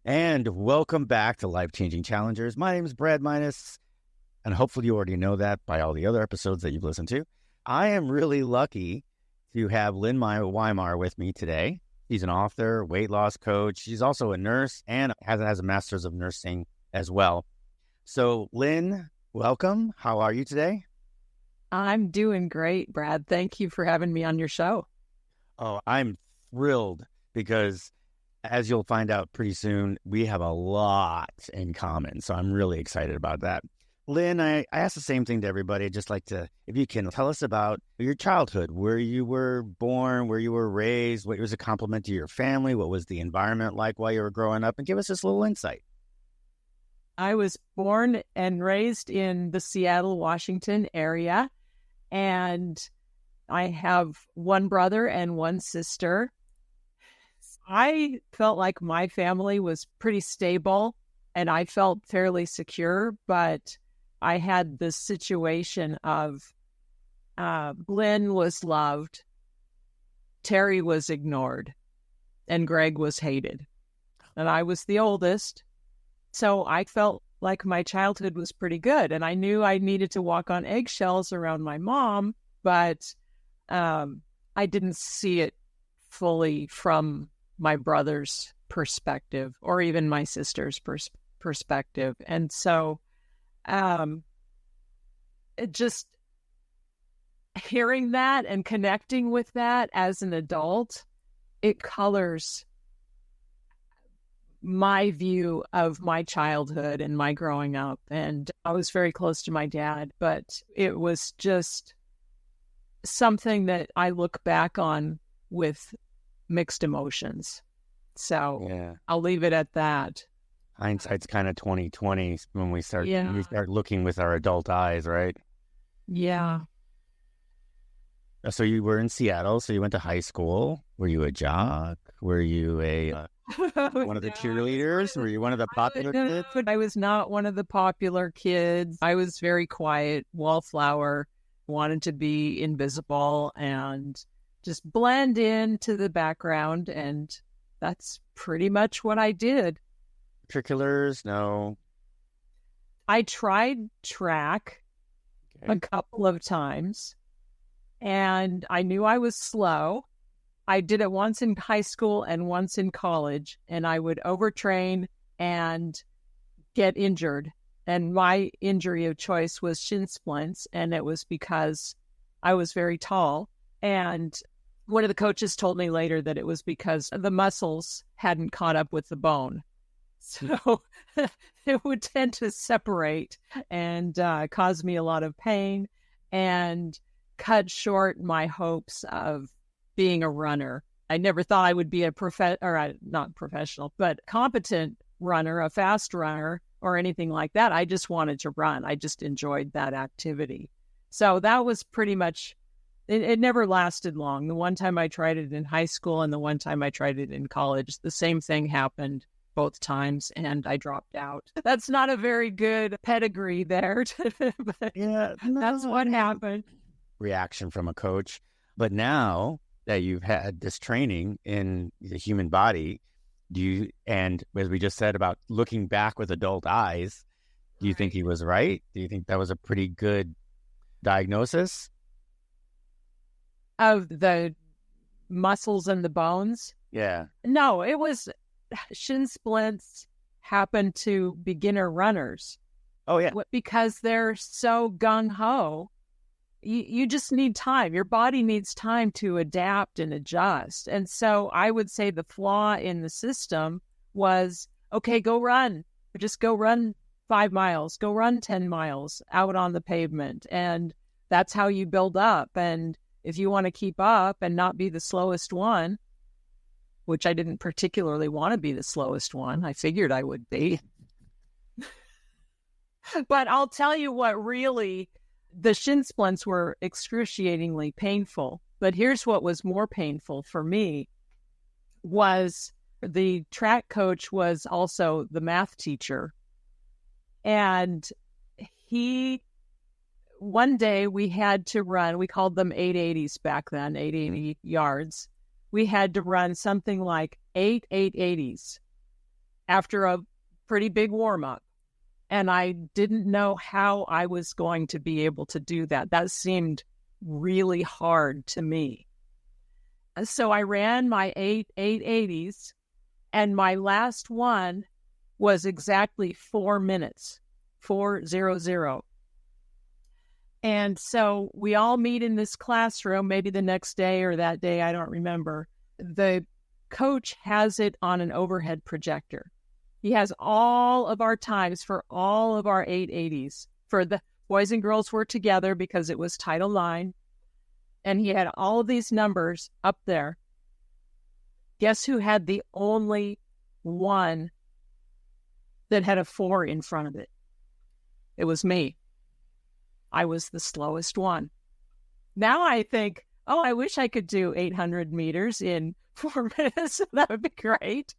And welcome back to Life Changing Challengers. My name is Brad Minus, and hopefully you already know that by all the other episodes that you've listened to. I am really lucky to have Lynn Weimar with me today. She's an author, weight loss coach. She's also a nurse and has a master's of nursing as well. So, Lynn, welcome. How are you today? I'm doing great, Brad. Thank you for having me on your show. Oh, I'm thrilled because, as you'll find out pretty soon, we have a lot in common. So I'm really excited about that. Lynn, I asked the same thing to everybody. I'd just like to, if you can, tell us about your childhood, where you were born, where you were raised, what was a compliment to your family, what was the environment like while you were growing up, and give us this little insight. I was born and raised in the Seattle, Washington area, and I have one brother and one sister. I felt like my family was pretty stable, and I felt fairly secure, but I had this situation of Lynn was loved, Terry was ignored, and Greg was hated. And I was the oldest, so I felt like my childhood was pretty good. And I knew I needed to walk on eggshells around my mom, but I didn't see it fully from my brother's perspective or even my sister's perspective. And so it just hearing that and connecting with that as an adult, it colors my view of my childhood and my growing up. And I was very close to my dad, but it was just something that I look back on with mixed emotions. So yeah. I'll leave it at that. Hindsight's kind of 20/20 when we start looking with our adult eyes, right? Yeah. So you were in Seattle, so you went to high school. Were you a jock? Were you one of the cheerleaders? Were you one of the popular kids? I was not one of the popular kids. I was very quiet, wallflower, wanted to be invisible and just blend into the background. And that's pretty much what I did. Extracurriculars? No. I tried track a couple of times, and I knew I was slow. I did it once in high school and once in college, and I would overtrain and get injured. And my injury of choice was shin splints, and it was because I was very tall. And one of the coaches told me later that it was because the muscles hadn't caught up with the bone. So it would tend to separate and cause me a lot of pain and cut short my hopes of being a runner. I never thought I would be not professional, but competent runner, a fast runner or anything like that. I just wanted to run. I just enjoyed that activity. So that was pretty much, it never lasted long. The one time I tried it in high school and the one time I tried it in college, the same thing happened both times, and I dropped out. That's not a very good pedigree there, but that's what happened. Reaction from a coach. But now that you've had this training in the human body, and as we just said about looking back with adult eyes, do you think he was right? Do you think that was a pretty good diagnosis? Of the muscles and the bones? Yeah. No, it was shin splints happen to beginner runners. Oh, yeah. Because they're so gung-ho. You just need time. Your body needs time to adapt and adjust. And so I would say the flaw in the system was, okay, go run. Just go run 5 miles. Go run 10 miles out on the pavement. And that's how you build up. And if you want to keep up and not be the slowest one, which I didn't particularly want to be the slowest one. I figured I would be. But I'll tell you what, really, the shin splints were excruciatingly painful. But here's what was more painful for me was the track coach was also the math teacher. And one day we had to run, we called them 880s back then, 880 yards. We had to run something like 8 880s. after a pretty big warm-up. And I didn't know how I was going to be able to do that. That seemed really hard to me. So I ran my 880s, and my last one was exactly 4 minutes, 4:00. And so we all meet in this classroom, maybe the next day or that day, I don't remember. The coach has it on an overhead projector. He has all of our times for all of our 880s. For the boys and girls were together because it was Title IX. And he had all of these numbers up there. Guess who had the only one that had a 4 in front of it? It was me. I was the slowest one. Now I think, oh, I wish I could do 800 meters in 4 minutes. That would be great.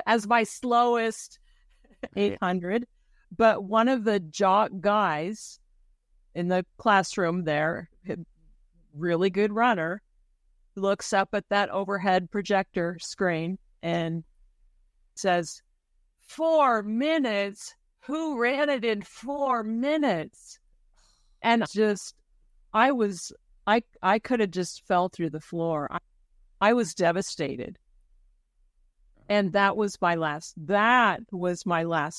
As my slowest 800. But one of the jock guys in the classroom there, really good runner, looks up at that overhead projector screen and says, 4 minutes? Who ran it in 4 minutes? And just, I could have just fell through the floor. I was devastated. And that was my last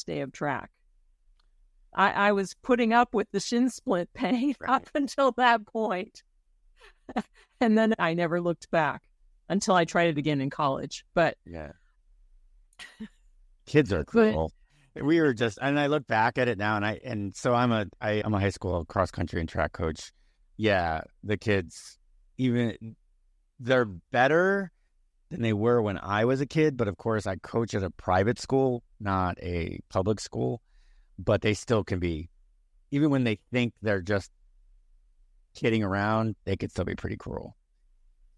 day of track. I was putting up with the shin splint pain up until that point. And then I never looked back until I tried it again in college. But yeah, kids are cool. We were just, and I look back at it now, and so I'm a high school cross country and track coach. Yeah, the kids, they're better than they were when I was a kid. But of course, I coach at a private school, not a public school. But they still can be, even when they think they're just kidding around, they could still be pretty cruel.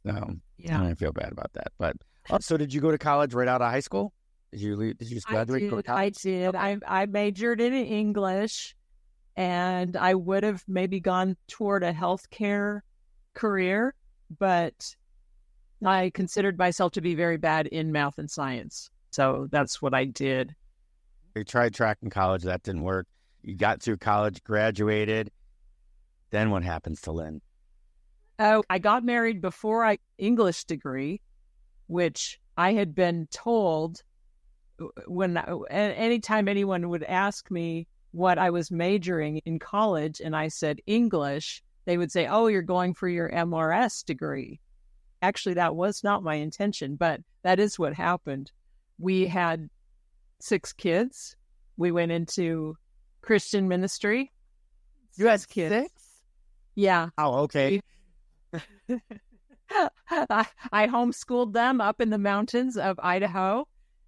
So yeah, I don't feel bad about that. But so, did you go to college right out of high school? Did you just graduate? I did. I majored in English, and I would have maybe gone toward a healthcare career, but I considered myself to be very bad in math and science. So that's what I did. You tried track in college. That didn't work. You got through college, graduated. Then what happens to Lynn? Oh, I got married before English degree, which I had been told anytime anyone would ask me what I was majoring in college and I said English, they would say, oh, you're going for your MRS degree. Actually, that was not my intention, but that is what happened. We had 6 kids. We went into Christian ministry. You had kids? 6? Yeah. Oh, okay. I homeschooled them up in the mountains of Idaho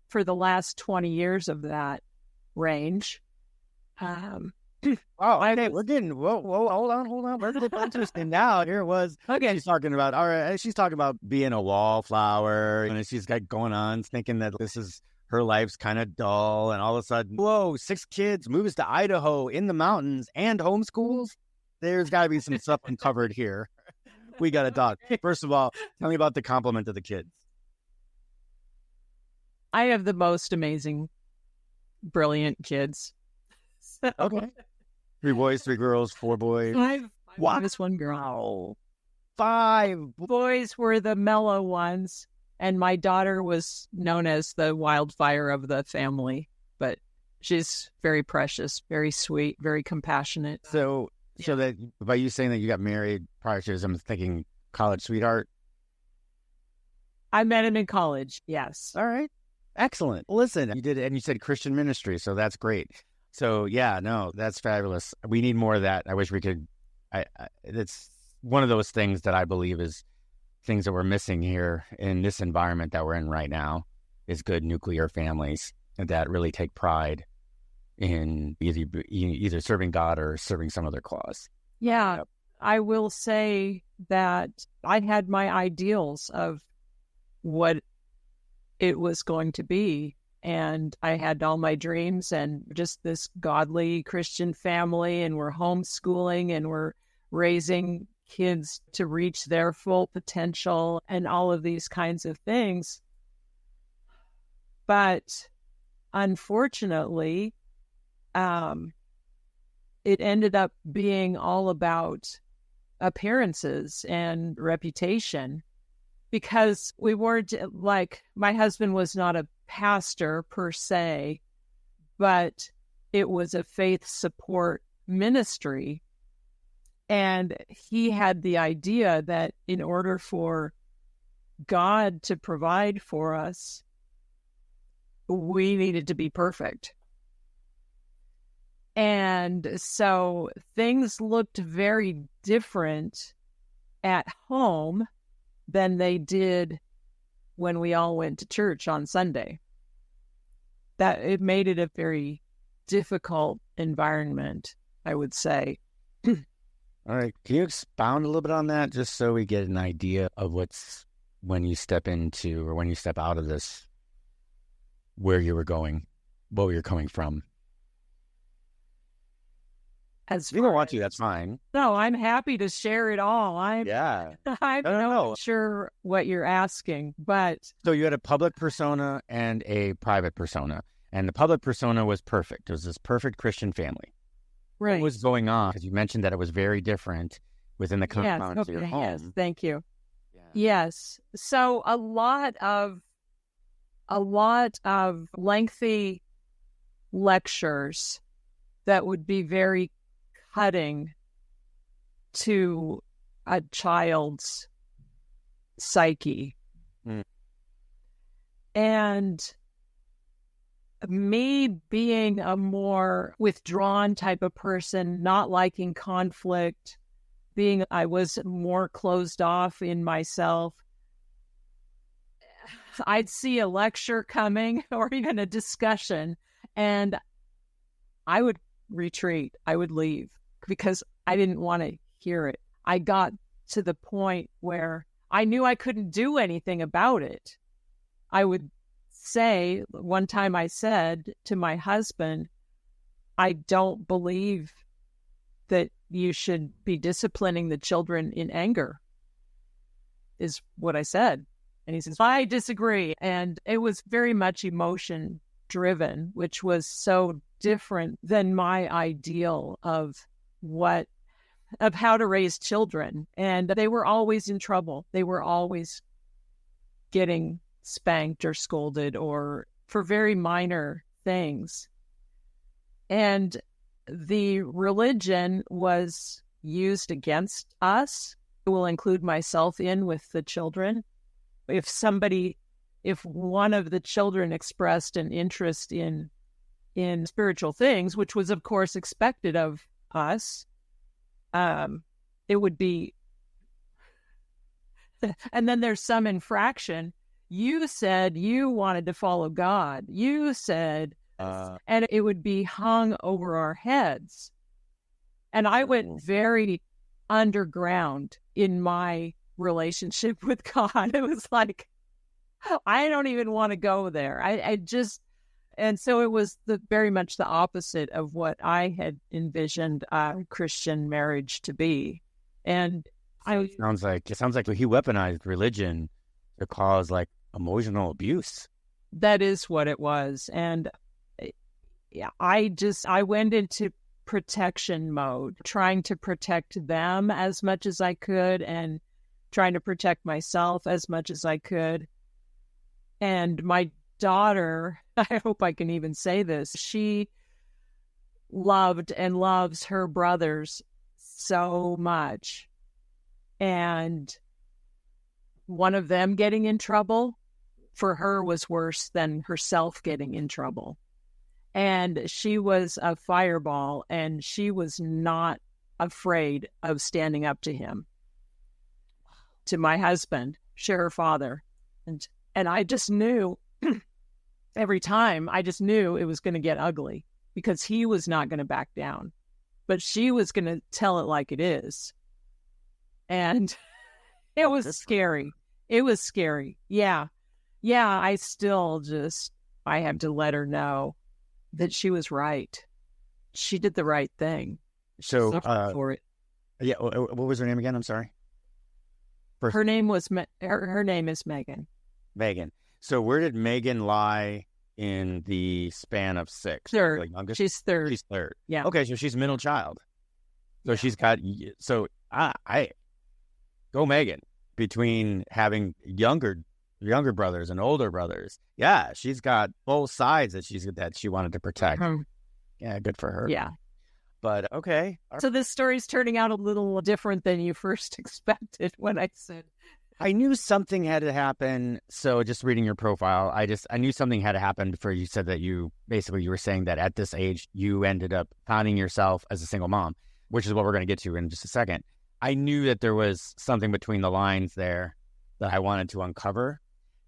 for the last 20 years of that range. Okay, we're getting, whoa, hold on. We're getting interesting now. Here it was. Okay. She's talking about being a wallflower, and she's got going on, thinking that her life's kind of dull, and all of a sudden, whoa, 6 kids, moves to Idaho in the mountains and homeschools. There's got to be some stuff uncovered here. We got to talk. First of all, tell me about the compliment of the kids. I have the most amazing, brilliant kids. So. Okay. 3 boys, 3 girls, 4 boys. 5. Wow. This 1 girl. Wow. 5 boys were the mellow ones, and my daughter was known as the wildfire of the family. But she's very precious, very sweet, very compassionate. So that by you saying that you got married prior to this, I'm thinking college sweetheart. I met him in college. Yes. All right. Excellent. Listen, you did it, and you said Christian ministry, so that's great. So yeah, no, that's fabulous. We need more of that. I wish we could. It's one of those things that I believe is things that we're missing here in this environment that we're in right now is good nuclear families that really take pride in either serving God or serving some other cause. Yeah, yep. I will say that I had my ideals of what it was going to be. And I had all my dreams and just this godly Christian family, and we're homeschooling and we're raising kids to reach their full potential and all of these kinds of things. But unfortunately, it ended up being all about appearances and reputation, because we weren't, like, my husband was not a pastor per se, but it was a faith support ministry. And he had the idea that in order for God to provide for us, we needed to be perfect. And so things looked very different at home than they did when we all went to church on Sunday. That it made it a very difficult environment, I would say. All right. Can you expound a little bit on that, just so we get an idea of what's, when you step into or when you step out of this, where you were going, what you're coming from? As if you don't want to, that's fine. No, I'm happy to share it all. I'm not sure what you're asking, but... So you had a public persona and a private persona, and the public persona was perfect. It was this perfect Christian family. Right. What was going on? Because you mentioned that it was very different within the confines of your home. Yes, thank you. Yeah. Yes. So a lot of lengthy lectures that would be very cutting to a child's psyche. And me being a more withdrawn type of person, not liking conflict, I was more closed off in myself. I'd see a lecture coming or even a discussion, and I would retreat. I would leave because I didn't want to hear it. I got to the point where I knew I couldn't do anything about it. I would say, one time I said to my husband, I don't believe that you should be disciplining the children in anger, is what I said. And he says, I disagree. And it was very much emotion driven, which was so different than my ideal of how to raise children. And they were always in trouble. They were always getting spanked or scolded or for very minor things. And the religion was used against us. I will include myself in with the children. If one of the children expressed an interest in spiritual things, which was of course expected of us, it would be, and then there's some infraction. You said you wanted to follow God. You said, and it would be hung over our heads. And I went very underground in my relationship with God. It was like, I don't even want to go there. And so it was very much the opposite of what I had envisioned Christian marriage to be. And it sounds like he weaponized religion to cause like emotional abuse. That is what it was. And I went into protection mode, trying to protect them as much as I could and trying to protect myself as much as I could. And my daughter, I hope I can even say this, she loved and loves her brothers so much. And one of them getting in trouble for her was worse than herself getting in trouble. And she was a fireball, and she was not afraid of standing up to him, to my husband, to her father. And I just knew every time, I just knew it was going to get ugly because he was not going to back down, but she was going to tell it like it is. And it was scary. It was scary. Yeah. I have to let her know that she was right. She did the right thing. So, for it. Yeah. What was her name again? I'm sorry. Her name is Megan. Megan. So where did Megan lie in the span of 6? Third. Like youngest? She's third. She's third. Yeah. Okay, so she's middle child. So she's got, so I go Megan, between having younger brothers and older brothers. Yeah, she's got both sides that she wanted to protect. Yeah, good for her. Yeah. But okay. So this story's turning out a little different than you first expected when I said. I knew something had to happen. So just reading your profile, I knew something had to happen before you said that you were saying that at this age, you ended up finding yourself as a single mom, which is what we're going to get to in just a second. I knew that there was something between the lines there that I wanted to uncover,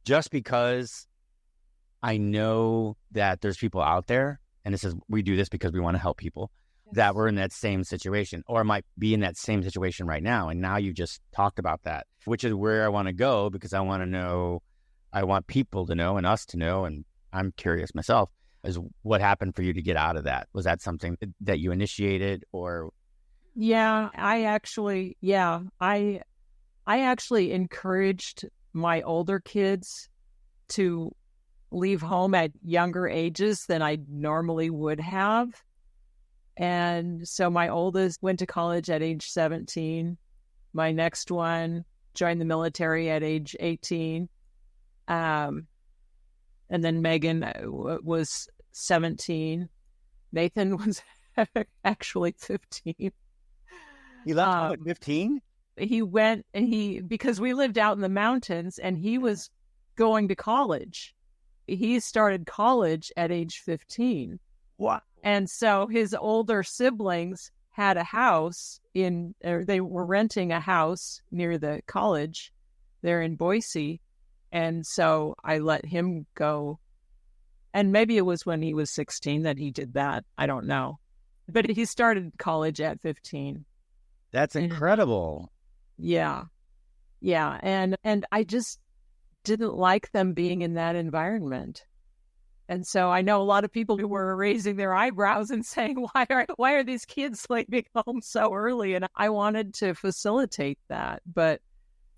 just because I know that there's people out there, and we do this because we want to help people, that were in that same situation or might be in that same situation right now. And now you just talked about that, which is where I want to go, because I want people to know and us to know, and I'm curious myself, is what happened for you to get out of that. Was that something that you initiated, or? Yeah, I actually encouraged my older kids to leave home at younger ages than I normally would have. And so my oldest went to college at age 17. My next one joined the military at age 18. And then Megan was 17. Nathan was actually 15. He left home at 15? He went, because we lived out in the mountains, and he was going to college. He started college at age 15. Wow. And so his older siblings had a house they were renting a house near the college there in Boise. And so I let him go. And maybe it was when he was 16 that he did that. I don't know. But he started college at 15. That's incredible. Yeah. Yeah. And I just didn't like them being in that environment. And so I know a lot of people who were raising their eyebrows and saying, why are these kids leaving home so early? And I wanted to facilitate that.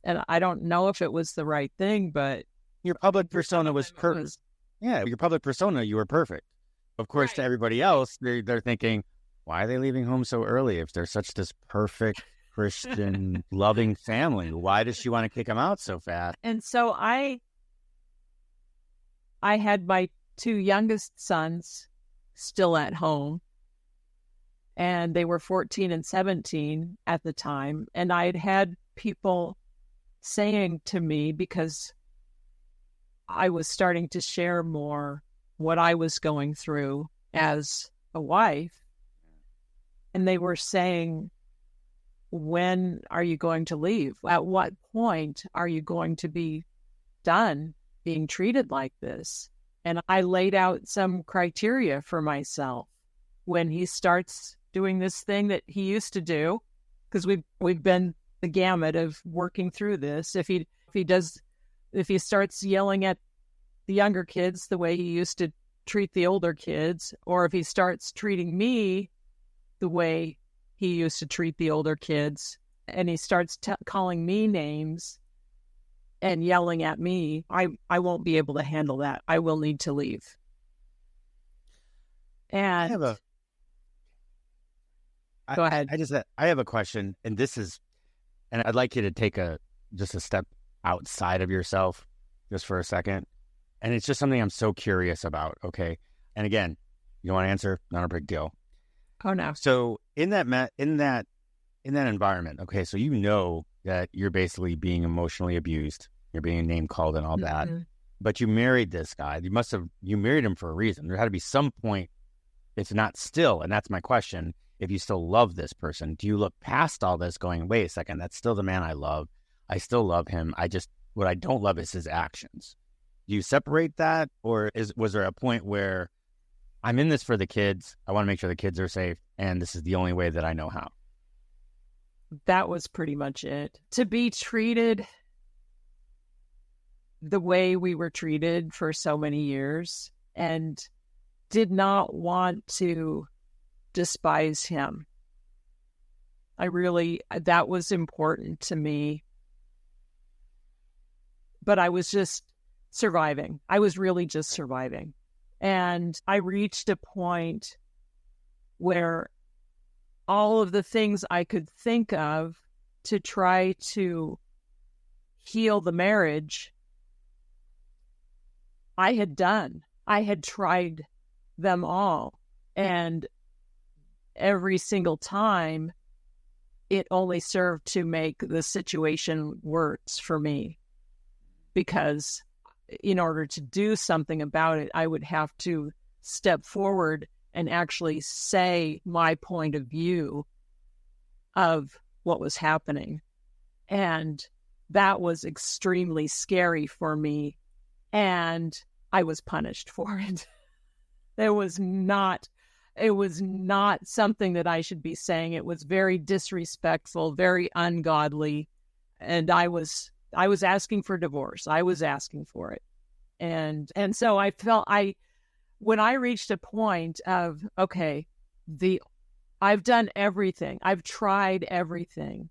And I don't know if it was the right thing, but your public persona was perfect. Yeah, your public persona, you were perfect. Of course, right. To everybody else, they're thinking, why are they leaving home so early if they're such this perfect Christian loving family? Why does she want to kick them out so fast? And so I had my 2 youngest sons still at home, and they were 14 and 17 at the time. And I had people saying to me, because I was starting to share more what I was going through as a wife, and they were saying, when are you going to leave? At what point are you going to be done being treated like this? And I laid out some criteria for myself. When he starts doing this thing that he used to do, because we've been the gamut of working through this. If he starts yelling at the younger kids the way he used to treat the older kids, or if he starts treating me the way he used to treat the older kids, and he starts calling me names and yelling at me, I won't be able to handle that. I will need to leave. And go ahead. I have a question, and I'd like you to take just a step outside of yourself just for a second. And it's just something I'm so curious about. Okay. And again, you don't want to answer, not a big deal. Oh no. So in that environment, okay, so you know that you're basically being emotionally abused. You're being name called and all that. But you married this guy. You married him for a reason. There had to be some point, if not still, and that's my question, if you still love this person, do you look past all this going, wait a second, that's still the man I love. I still love him. What I don't love is his actions. Do you separate that? Or was there a point where I'm in this for the kids, I want to make sure the kids are safe, and this is the only way that I know how? That was pretty much it. To be treated the way we were treated for so many years, and did want to despise him. That was important to me. But I was just surviving. I was really just surviving. And I reached a point where all of the things I could think of to try to heal the marriage, I had done. I had tried them all. And every single time, it only served to make the situation worse for me. Because in order to do something about it, I would have to step forward and actually say my point of view of what was happening. And that was extremely scary for me. And I was punished for it. It was not something that I should be saying. It was very disrespectful, very ungodly. And I was asking for divorce. I was asking for it. And so I felt when I reached a point of, okay, I've done everything. I've tried everything.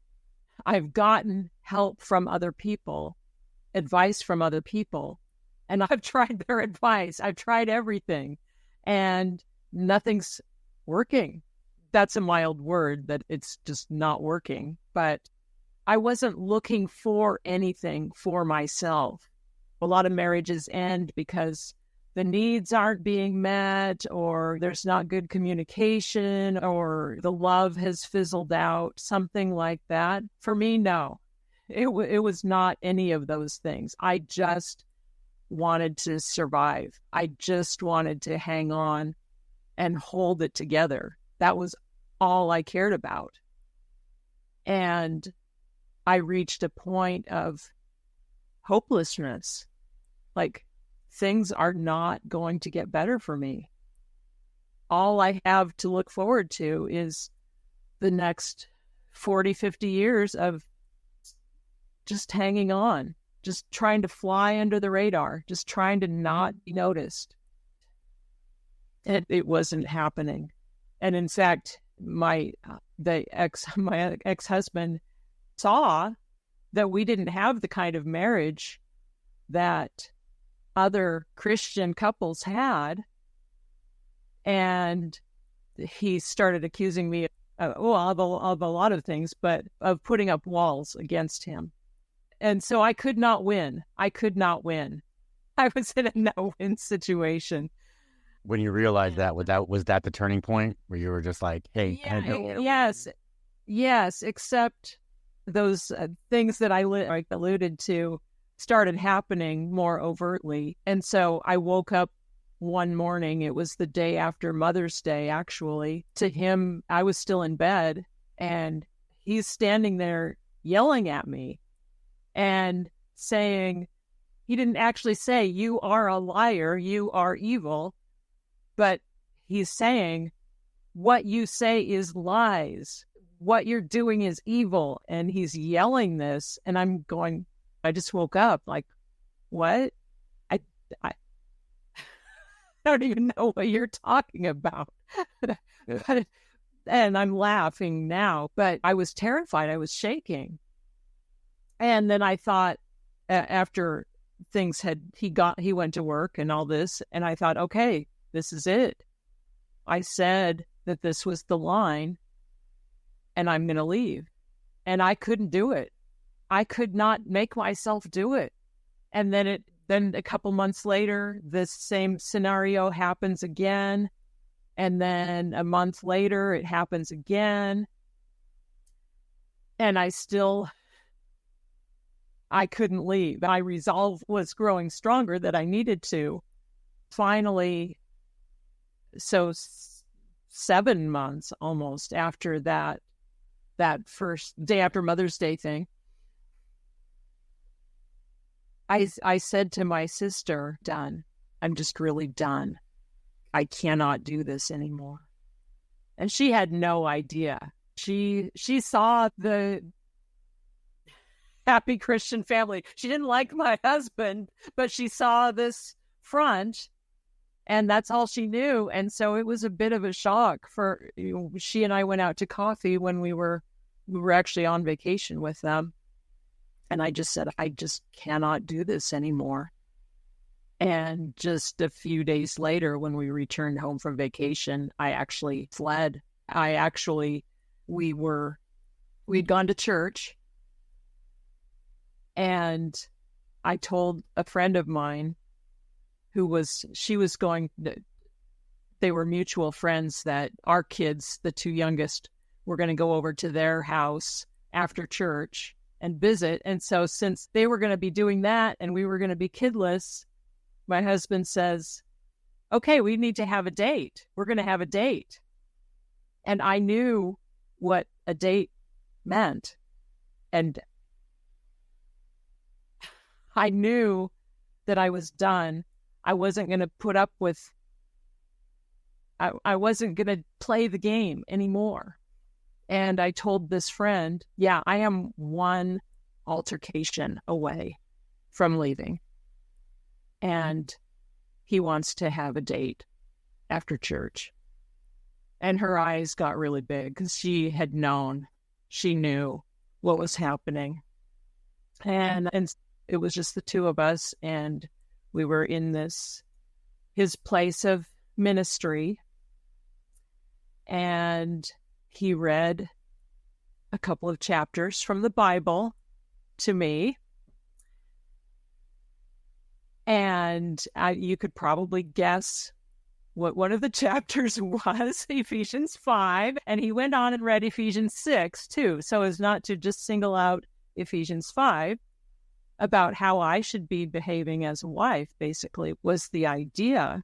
I've gotten help from other people, advice from other people, and I've tried their advice. I've tried everything, and nothing's working. That's a mild word, that it's just not working. But I wasn't looking for anything for myself. A lot of marriages end because the needs aren't being met, or there's not good communication, or the love has fizzled out, something like that. For me, no. It was not any of those things. I just wanted to survive. I just wanted to hang on and hold it together. That was all I cared about. And I reached a point of hopelessness. Like, things are not going to get better for me. All I have to look forward to is the next 40, 50 years of just hanging on, just trying to fly under the radar, just trying to not be noticed. It wasn't happening. And in fact, my ex-husband saw that we didn't have the kind of marriage that other Christian couples had. And he started accusing me of a lot of things, but of putting up walls against him. And so I could not win. I was in a no-win situation. When you realized that, was that the turning point where you were just like, hey, yes, except those things that I alluded to started happening more overtly. And so I woke up one morning, it was the day after Mother's Day, actually. To him, I was still in bed, and he's standing there yelling at me and saying, he didn't actually say, "You are a liar, you are evil," but he's saying, "What you say is lies. What you're doing is evil." And he's yelling this, and I'm going, I just woke up like, what? I don't even know what you're talking about. And I'm laughing now, but I was terrified. I was shaking. And then I thought, after things he went to work and all this, and I thought, okay, this is it. I said that this was the line, and I'm going to leave. And I couldn't do it. I could not make myself do it. And then a couple months later, this same scenario happens again. And then a month later, it happens again. And I couldn't leave. My resolve was growing stronger that I needed to. Finally, so 7 months almost after that first day after Mother's Day thing, I said to my sister, done. I'm just really done. I cannot do this anymore. And she had no idea. She saw the happy Christian family. She didn't like my husband, but she saw this front, and that's all she knew. And so it was a bit of a shock for, she and I went out to coffee when we were actually on vacation with them. And I just said, I just cannot do this anymore. And just a few days later, when we returned home from vacation, I actually fled. We'd gone to church, and I told a friend of mine they were mutual friends, that our kids, the two youngest, were going to go over to their house after church and visit. And so since they were going to be doing that and we were going to be kidless, my husband says, okay, we need to have a date. We're going to have a date. And I knew what a date meant. And I knew that I was done. I wasn't going to put up with, I wasn't going to play the game anymore. And I told this friend, yeah, I am one altercation away from leaving. And he wants to have a date after church. And her eyes got really big because she knew what was happening. And it was just the two of us, and we were in his place of ministry. And he read a couple of chapters from the Bible to me. And you could probably guess what one of the chapters was, Ephesians 5. And he went on and read Ephesians 6 too, so as not to just single out Ephesians 5, about how I should be behaving as a wife, basically, was the idea.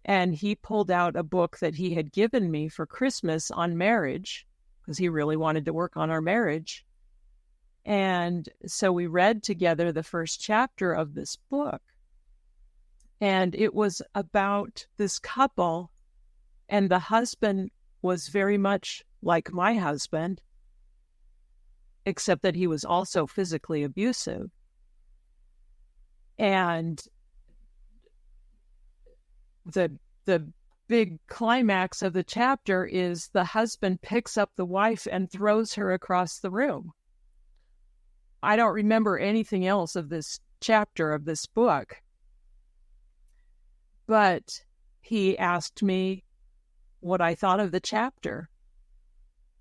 And he pulled out a book that he had given me for Christmas on marriage, because he really wanted to work on our marriage. And so we read together the first chapter of this book. And it was about this couple, and the husband was very much like my husband, except that he was also physically abusive. And the big climax of the chapter is the husband picks up the wife and throws her across the room. I don't remember anything else of this chapter of this book, but he asked me what I thought of the chapter.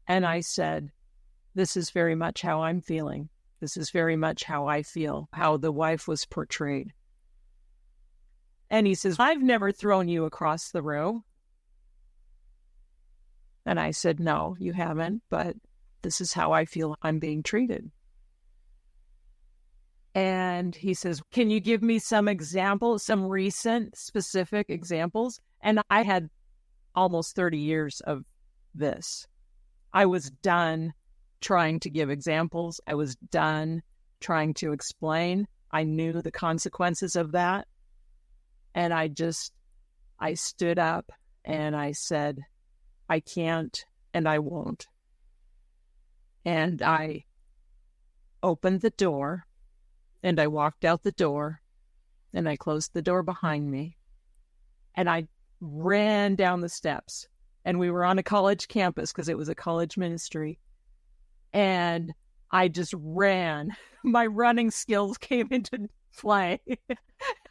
And I said, this is very much how I'm feeling. This is very much how I feel, how the wife was portrayed. And he says, I've never thrown you across the room. And I said, no, you haven't, but this is how I feel I'm being treated. And he says, can you give me some examples, some recent specific examples? And I had almost 30 years of this. I was done trying to give examples. I was done trying to explain. I knew the consequences of that. And I stood up and I said, I can't and I won't. And I opened the door and I walked out the door and I closed the door behind me and I ran down the steps. And we were on a college campus because it was a college ministry. And I just ran. My running skills came into play.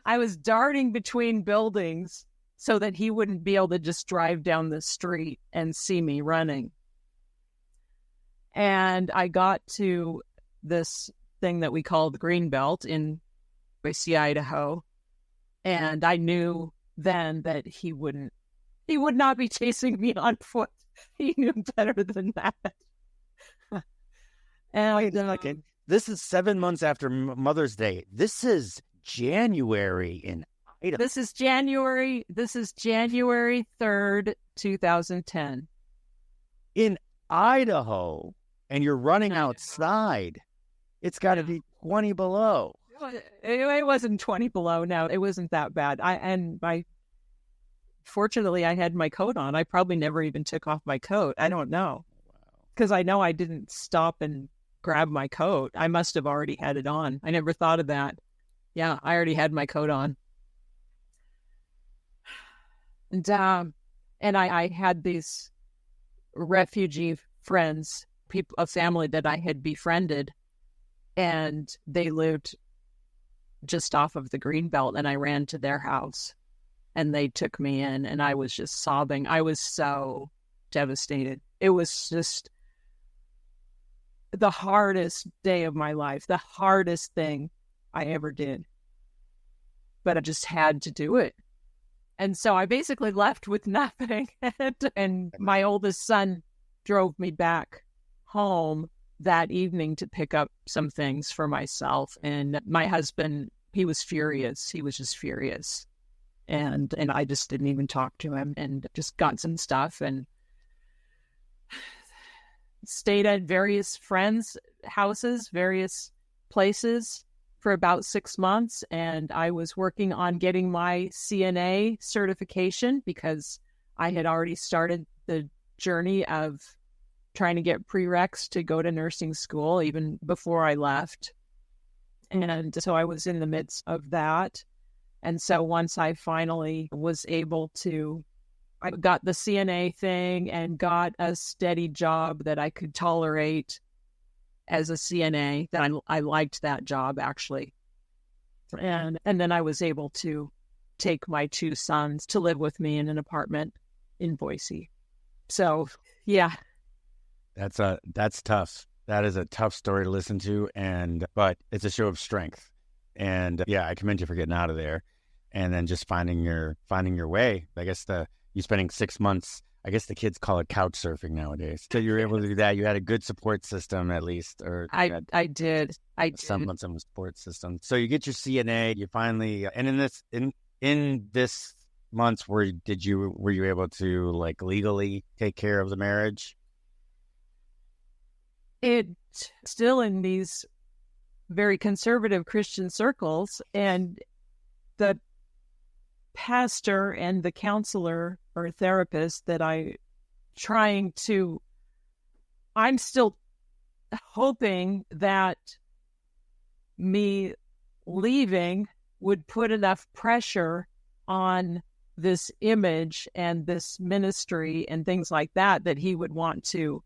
I was darting between buildings so that he wouldn't be able to just drive down the street and see me running. And I got to this thing that we call the Green Belt in Boise, Idaho. And I knew then that he would not be chasing me on foot. He knew better than that. And wait a second. This is 7 months after Mother's Day. This is January in Idaho. This is January 3rd, 2010. In Idaho, and you're running outside. It's got to be 20 below. It wasn't 20 below. No, it wasn't that bad. Fortunately, I had my coat on. I probably never even took off my coat. I don't know. Because I know I didn't stop and grab my coat. I must have already had it on. I never thought of that. Yeah, I already had my coat on. And I had these refugee friends, a family that I had befriended, and they lived just off of the Greenbelt, and I ran to their house and they took me in, and I was just sobbing. I was so devastated. It was just the hardest day of my life, the hardest thing I ever did. But I just had to do it. And so I basically left with nothing. And my oldest son drove me back home that evening to pick up some things for myself. And my husband, he was furious. He was just furious. And I just didn't even talk to him, and just got some stuff and stayed at various friends' houses, various places for about 6 months. And I was working on getting my CNA certification because I had already started the journey of trying to get prereqs to go to nursing school even before I left. And so I was in the midst of that. And so once I finally was able to, I got the CNA thing and got a steady job that I could tolerate as a CNA, that I liked that job actually. And then I was able to take my 2 sons to live with me in an apartment in Boise. So, yeah. That's tough. That is a tough story to listen to, but it's a show of strength. And yeah, I commend you for getting out of there and then just finding your way. I guess you spending 6 months, I guess the kids call it couch surfing nowadays. So you were able to do that. You had a good support system at least, or I did. Some support system. So you get your CNA, you finally, and in this months, were you able to like legally take care of the marriage? It still in these very conservative Christian circles, and the pastor and the counselor or therapist that I'm still hoping that me leaving would put enough pressure on this image and this ministry and things like that, that he would want to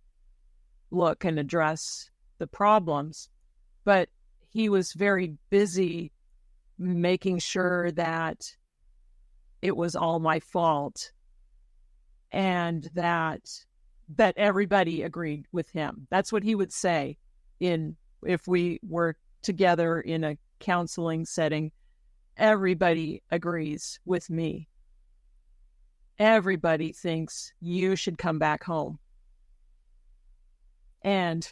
look and address the problems. But he was very busy making sure that it was all my fault and that everybody agreed with him. That's what he would say if we were together in a counseling setting. Everybody agrees with me. Everybody thinks you should come back home. And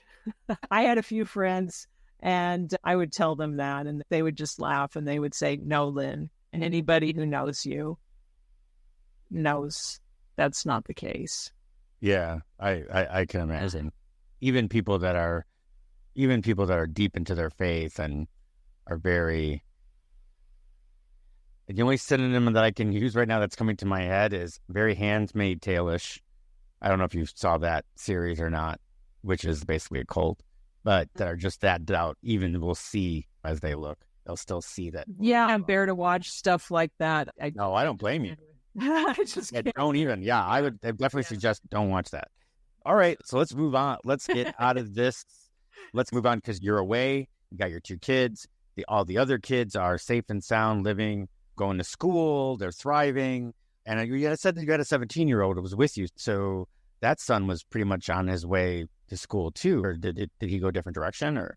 I had a few friends, and I would tell them that, and they would just laugh, and they would say, "No, Lynn, and anybody who knows you knows that's not the case." Yeah, I can imagine. Even people that are deep into their faith and are very. The only synonym that I can use right now that's coming to my head is very Handmaid's Tale-ish. I don't know if you saw that series or not, which is basically a cult, but that are just that doubt. Even will see as they look, they'll still see that. Yeah, I'm bare to watch stuff like that. No, I don't blame you. I just don't even. Yeah, I would definitely suggest don't watch that. All right, so let's move on. Let's get out of this. Let's move on because you're away. You got your 2 kids. All the other kids are safe and sound, living, going to school. They're thriving. And you said that you had a 17-year-old who was with you. So that son was pretty much on his way to school too, or did he go a different direction? Or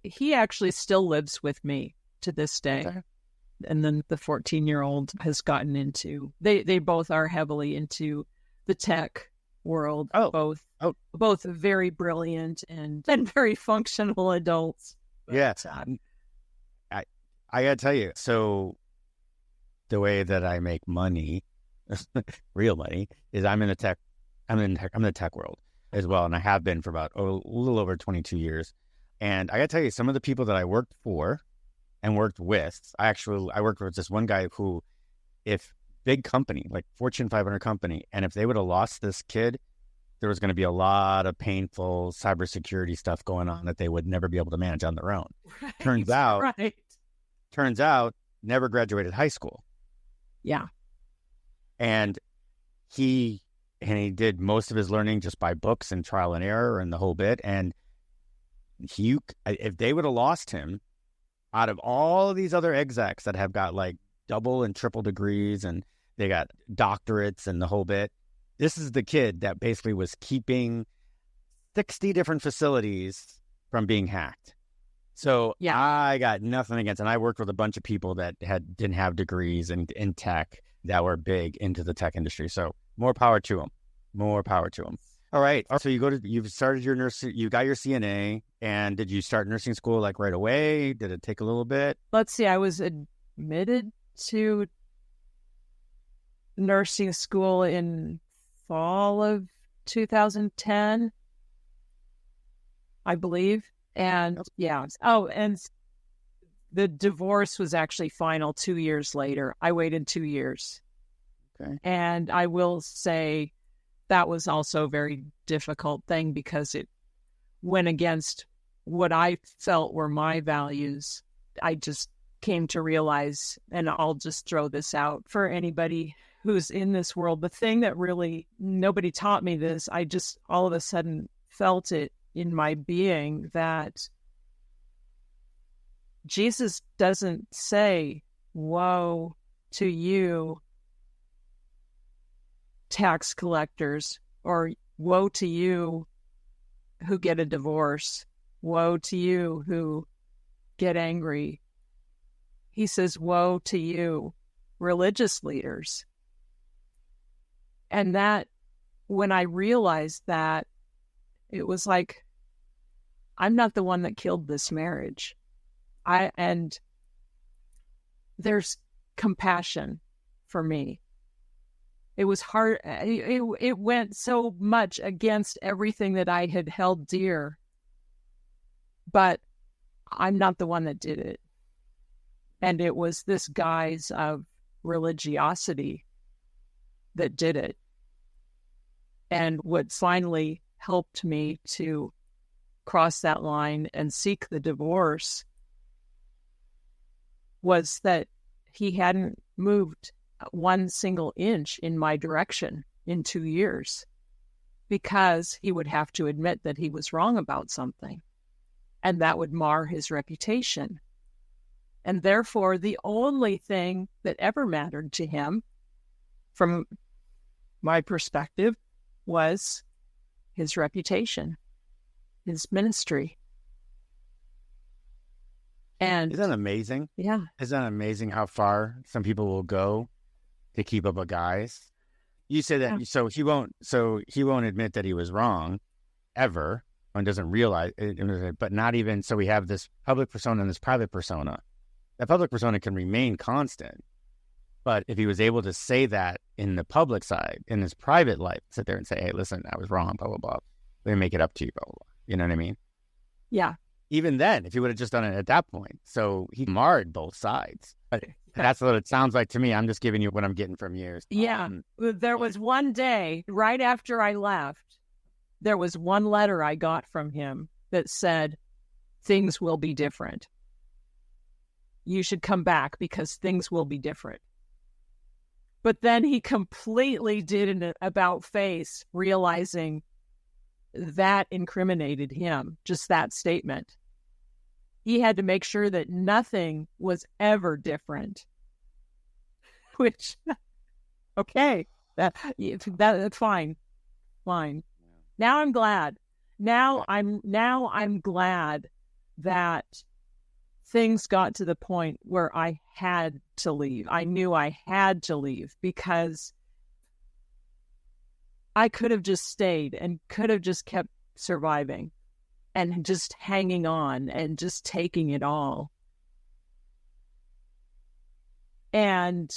he actually still lives with me to this day. Okay. And then the 14-year-old has gotten into. They both are heavily into the tech world. Both very brilliant and very functional adults. Yeah, I gotta tell you. So the way that I make money, real money, is I'm in the tech world as well, and I have been for about a little over 22 years. And I got to tell you, some of the people that I worked for and worked with, I worked with this one guy who, if big company, like Fortune 500 company, and if they would have lost this kid, there was going to be a lot of painful cybersecurity stuff going on that they would never be able to manage on their own. Right. Turns out, never graduated high school. Yeah. And he did most of his learning just by books and trial and error and the whole bit. And if they would have lost him, out of all of these other execs that have got like double and triple degrees and they got doctorates and the whole bit, this is the kid that basically was keeping 60 different facilities from being hacked. So Yeah. I got nothing against, and I worked with a bunch of people that didn't have degrees in tech that were big into the tech industry. So more power to them. More power to them. All right. So you've started your you got your CNA, and did you start nursing school like right away? Did it take a little bit? Let's see. I was admitted to nursing school in fall of 2010, I believe. And yeah. Oh, and the divorce was actually final 2 years later. I waited 2 years. Okay. And I will say that was also a very difficult thing because it went against what I felt were my values. I just came to realize, and I'll just throw this out for anybody who's in this world, the thing that really, nobody taught me this, I just all of a sudden felt it in my being, that Jesus doesn't say, woe to you, tax collectors, or woe to you who get a divorce, woe to you who get angry. He says, woe to you, religious leaders. And that, when I realized that, it was like, I'm not the one that killed this marriage. And there's compassion for me. It was hard. It went so much against everything that I had held dear. But I'm not the one that did it. And it was this guise of religiosity that did it. And what finally helped me to cross that line and seek the divorce was that he hadn't moved one single inch in my direction in 2 years, because he would have to admit that he was wrong about something, and that would mar his reputation. And therefore, the only thing that ever mattered to him, from my perspective, was his reputation, his ministry. And isn't that amazing? Yeah. Isn't that amazing how far some people will go to keep up a guise? You say that, yeah. So he won't admit that he was wrong ever, and doesn't realize it, but not even, so we have this public persona and this private persona. That public persona can remain constant, but if he was able to say that in the public side, in his private life, sit there and say, hey, listen, I was wrong, blah, blah, blah. Let me make it up to you, blah, blah, blah. You know what I mean? Yeah. Even then, if he would have just done it at that point. So he marred both sides. But that's what it sounds like to me. I'm just giving you what I'm getting from you. Yeah. There was one day right after I left, there was one letter I got from him that said, things will be different. You should come back because things will be different. But then he completely did an about face, realizing that incriminated him, just that statement. He had to make sure that nothing was ever different. Which, okay, that's fine. Fine. Now I'm glad. Now I'm glad that things got to the point where I had to leave. I knew I had to leave, because I could have just stayed and could have just kept surviving and just hanging on and just taking it all. And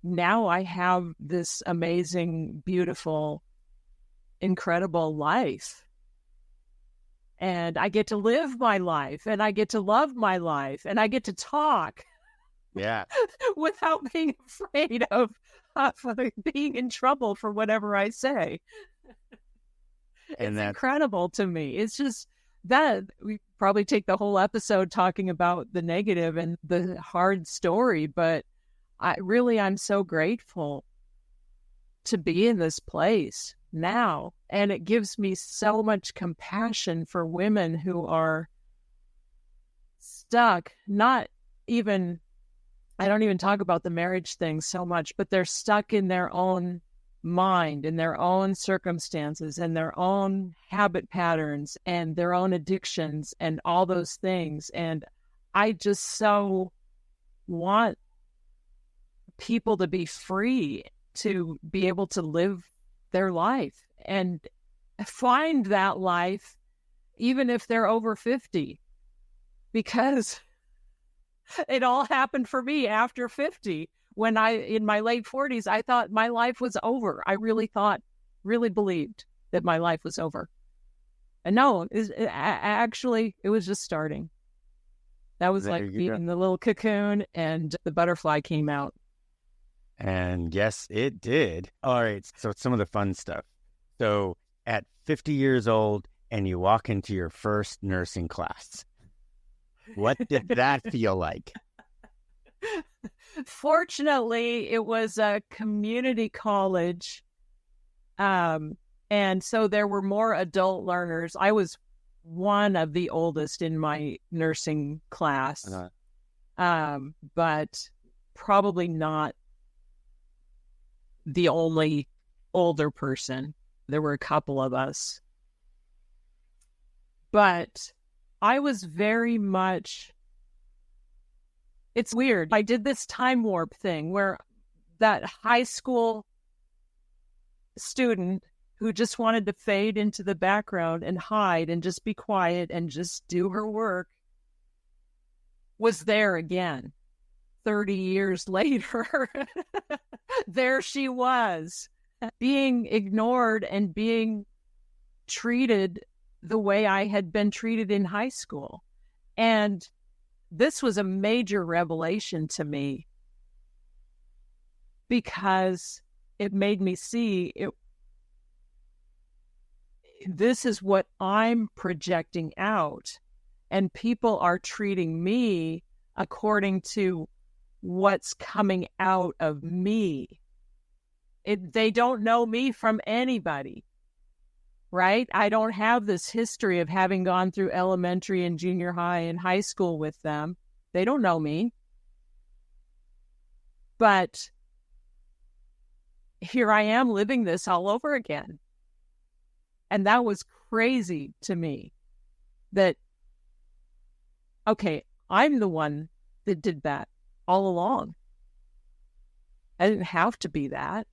now I have this amazing, beautiful, incredible life. And I get to live my life, and I get to love my life, and I get to talk. Yeah. Without being afraid of being in trouble for whatever I say. And it's incredible to me. It's just that we probably take the whole episode talking about the negative and the hard story, but I'm so grateful to be in this place now. And it gives me so much compassion for women who are stuck, not even, I don't even talk about the marriage thing so much, but they're stuck in their own mind, in their own circumstances, and their own habit patterns, and their own addictions, and all those things. And I just so want people to be free, to be able to live their life and find that life, even if they're over 50, because it all happened for me after 50. When in my late 40s, I thought my life was over. I really believed that my life was over. And no, actually, it was just starting. That was like being in the little cocoon, and the butterfly came out. And yes, it did. All right. So some of the fun stuff. So at 50 years old and you walk into your first nursing class, what did that feel like? Fortunately, it was a community college. And so there were more adult learners. I was one of the oldest in my nursing class, but probably not the only older person. There were a couple of us. But I was very much... It's weird. I did this time warp thing where that high school student who just wanted to fade into the background and hide and just be quiet and just do her work was there again. 30 years later, there she was, being ignored and being treated the way I had been treated in high school. And this was a major revelation to me, because it made me see it. This is what I'm projecting out, and people are treating me according to what's coming out of me. They don't know me from anybody, right? I don't have this history of having gone through elementary and junior high and high school with them. They don't know me. But here I am living this all over again. And that was crazy to me, that, okay, I'm the one that did that all along. I didn't have to be that.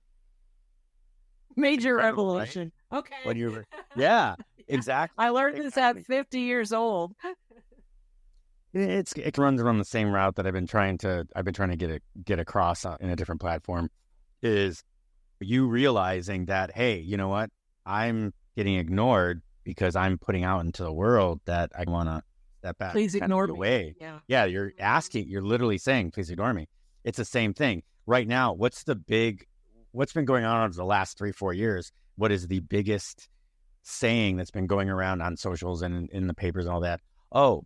Major revelation. Right? Okay. When you were, yeah, exactly. I learned this at 50 years old. It runs on the same route that I've been trying to get across in a different platform, is you realizing that, hey, you know what? I'm getting ignored because I'm putting out into the world that I want to step back. Please ignore me. Away. Yeah, you're literally saying, please ignore me. It's the same thing. Right now, what's been going on over the last 3-4 years? What is the biggest saying that's been going around on socials and in the papers and all that? Oh,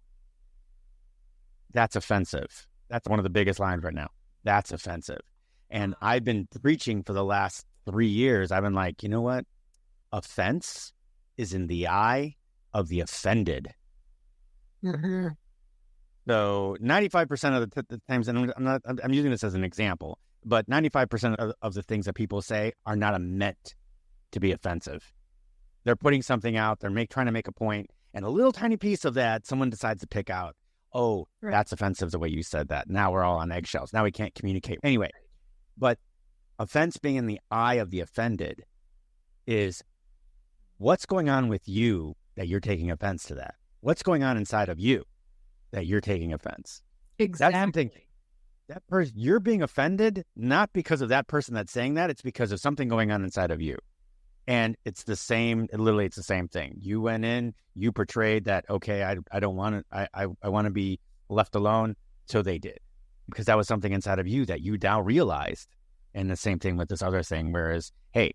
that's offensive. That's one of the biggest lines right now. That's offensive. And I've been preaching for the last 3 years. I've been like, you know what? Offense is in the eye of the offended. Mm-hmm. So 95% of the times, and I'm using this as an example, but 95% of the things that people say are not meant to be offensive. They're putting something out, they're trying to make a point, and a little tiny piece of that, someone decides to pick out, oh, right, that's offensive the way you said that. Now we're all on eggshells. Now we can't communicate. Anyway, but offense being in the eye of the offended is what's going on with you that you're taking offense to that? What's going on inside of you that you're taking offense? Exactly. That's something. That person, you're being offended, not because of that person that's saying that. It's because of something going on inside of you. And it's the same, literally it's the same thing. You went in, you portrayed that, okay, I don't want to, I want to be left alone. So they did, because that was something inside of you that you now realized. And the same thing with this other thing, whereas, hey,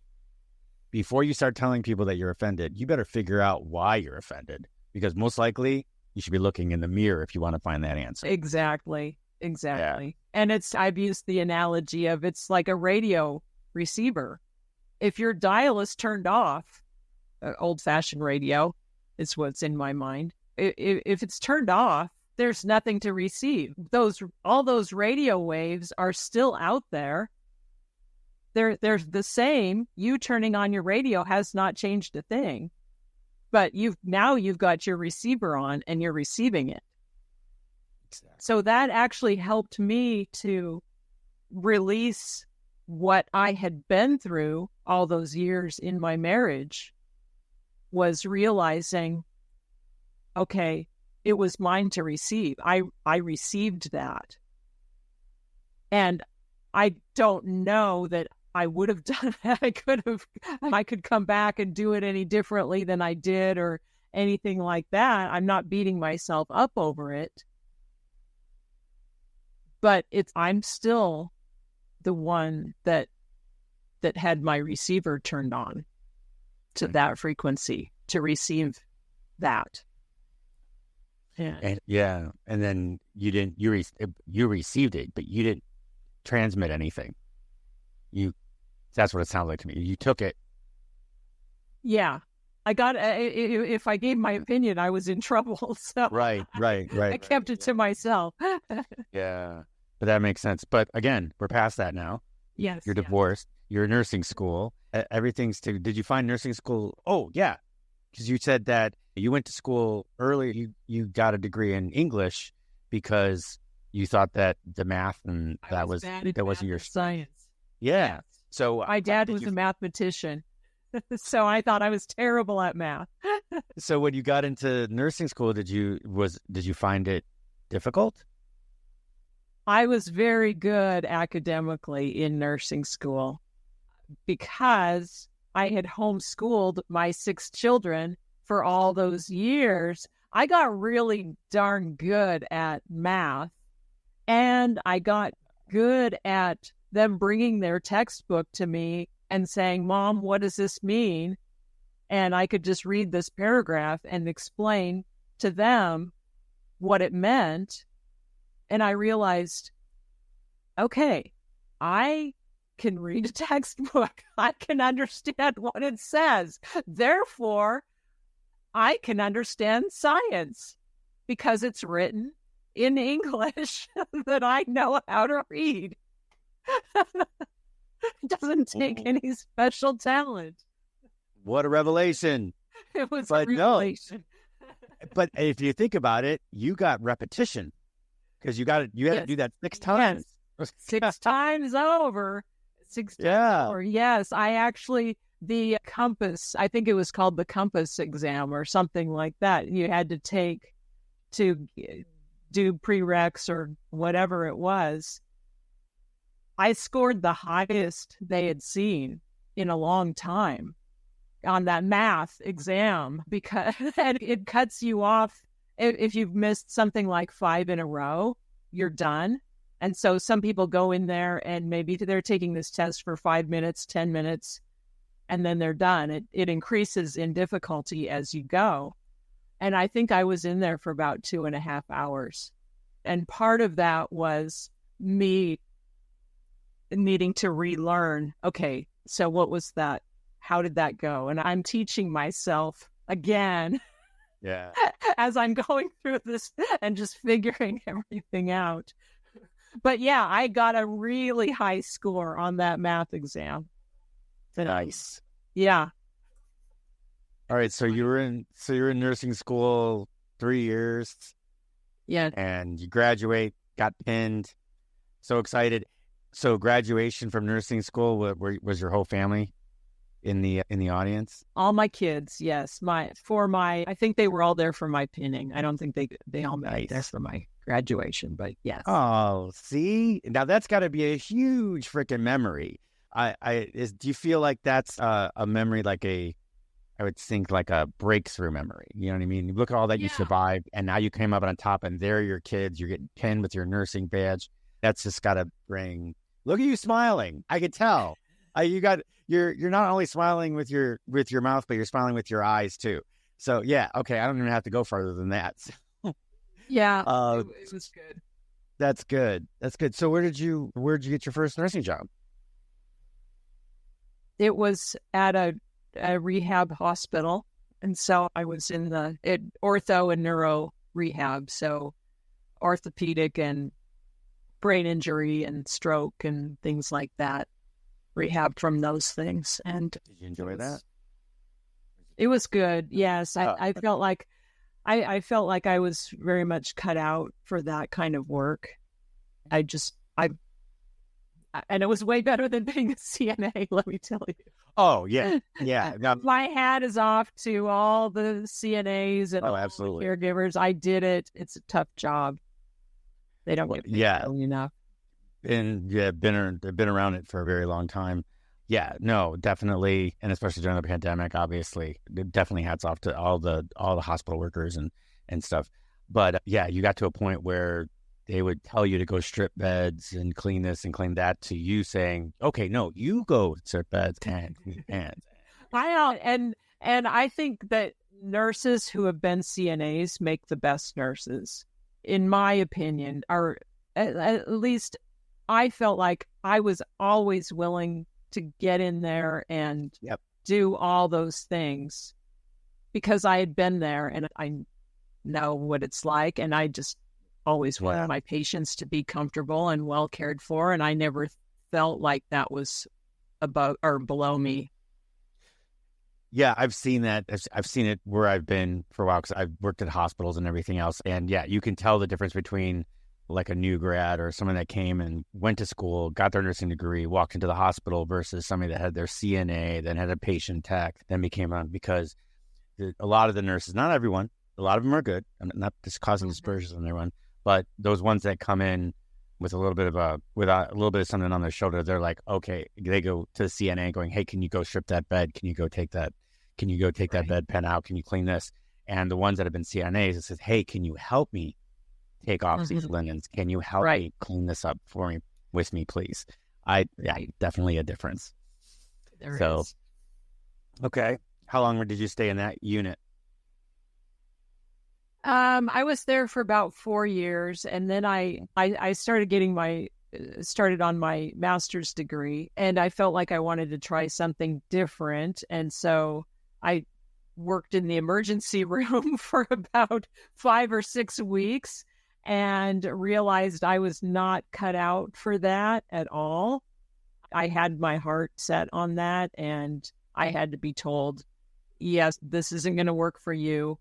before you start telling people that you're offended, you better figure out why you're offended, because most likely you should be looking in the mirror if you want to find that answer. Exactly. Yeah. And I've used the analogy of, it's like a radio receiver. If your dial is turned off, old-fashioned radio is what's in my mind. If it's turned off, there's nothing to receive. All those radio waves are still out there. They're the same. You turning on your radio has not changed a thing. But you've got your receiver on and you're receiving it. Exactly. So that actually helped me to release what I had been through all those years in my marriage, was realizing, okay, it was mine to receive. I received that. And I don't know that I would have done that. I could come back and do it any differently than I did or anything like that. I'm not beating myself up over it. But I'm still the one that had my receiver turned on to that frequency to receive that. Yeah. And then you received it, but you didn't transmit anything. That's what it sounds like to me. You took it. Yeah. I got, if I gave my opinion, I was in trouble. So right. I kept it to myself. Yeah. But that makes sense. But again, we're past that now. Yes. You're divorced. You're in nursing school. Did you find nursing school? Oh, yeah. Because you said that you went to school early. You got a degree in English because you thought that the math and that wasn't your science. Yeah. Yes. So my dad was a mathematician. So I thought I was terrible at math. So when you got into nursing school, did you find it difficult? I was very good academically in nursing school because I had homeschooled my 6 children for all those years. I got really darn good at math, and I got good at them bringing their textbook to me and saying, "Mom, what does this mean?" And I could just read this paragraph and explain to them what it meant. And I realized, okay, I can read a textbook. I can understand what it says. Therefore, I can understand science because it's written in English that I know how to read. It doesn't take any special talent. What a revelation. It was a revelation. No. But if you think about it, you got repetition because you had to do that 6 times. Yes. 6 times over. 6 times over. Yes, I actually, the Compass, I think it was called the Compass exam or something like that. You had to take to do prereqs or whatever it was. I scored the highest they had seen in a long time on that math exam because it cuts you off. If you've missed something like 5 in a row, you're done. And so some people go in there and maybe they're taking this test for 5 minutes, 10 minutes, and then they're done. It increases in difficulty as you go. And I think I was in there for about 2.5 hours. And part of that was me needing to relearn, okay, so what was that? How did that go? And I'm teaching myself again. Yeah. As I'm going through this and just figuring everything out. But yeah, I got a really high score on that math exam. Nice. Yeah. All right. So you're in nursing school 3 years. Yeah. And you graduate, got pinned. So excited. So graduation from nursing school, was your whole family in the audience? All my kids, yes. I think they were all there for my pinning. I don't think they all met there for my graduation, but yes. Oh, see? Now that's got to be a huge freaking memory. Do you feel like that's a memory, I would think like a breakthrough memory? You know what I mean? Look at all that you survived, and now you came up on top, and there are your kids. You're getting pinned with your nursing badge. That's just got to bring. Look at you smiling. I could tell. You're not only smiling with your mouth, but you're smiling with your eyes too. So yeah, okay. I don't even have to go further than that. Yeah, it was good. That's good. That's good. So where'd you get your first nursing job? It was at a rehab hospital, and so I was in the ortho and neuro rehab. So orthopedic and brain injury and stroke and things like that, rehab from those things. And did you enjoy that? It was good. Yes. I felt like I felt like I was very much cut out for that kind of work. And it was way better than being a CNA, let me tell you. Oh, yeah. Yeah. My hat is off to all the CNAs and all absolutely. the caregivers. I did it. It's a tough job. They don't get paid enough. And they've been around it for a very long time. Yeah, no, definitely. And especially during the pandemic, obviously, definitely hats off to all the hospital workers and stuff. But yeah, you got to a point where they would tell you to go strip beds and clean this and clean that, to you saying, okay, no, you go strip beds and clean hands. And I think that nurses who have been CNAs make the best nurses, in my opinion, or at least I felt like I was always willing to get in there and do all those things because I had been there and I know what it's like. And I just always wanted my patients to be comfortable and well cared for. And I never felt like that was above or below me. Yeah, I've seen that. I've seen it where I've been for a while because I've worked at hospitals and everything else. And yeah, you can tell the difference between like a new grad or someone that came and went to school, got their nursing degree, walked into the hospital versus somebody that had their CNA, then had a patient tech, then became on, because a lot of the nurses, not everyone, a lot of them are good. I'm not just causing dispersions on everyone, but those ones that come in with a little bit of something on their shoulder, they're like, okay, they go to the CNA going, hey, can you go strip that bed? Can you go take that? Can you go take that bedpan out? Can you clean this? And the ones that have been CNAs, it says, hey, can you help me take off these linens? Can you help me clean this up for me, with me, please? Definitely a difference. There is. Okay. How long did you stay in that unit? I was there for about 4 years, and then I started started on my master's degree, and I felt like I wanted to try something different. And so I worked in the emergency room for about 5 or 6 weeks and realized I was not cut out for that at all. I had my heart set on that, and I had to be told, yes, this isn't going to work for you.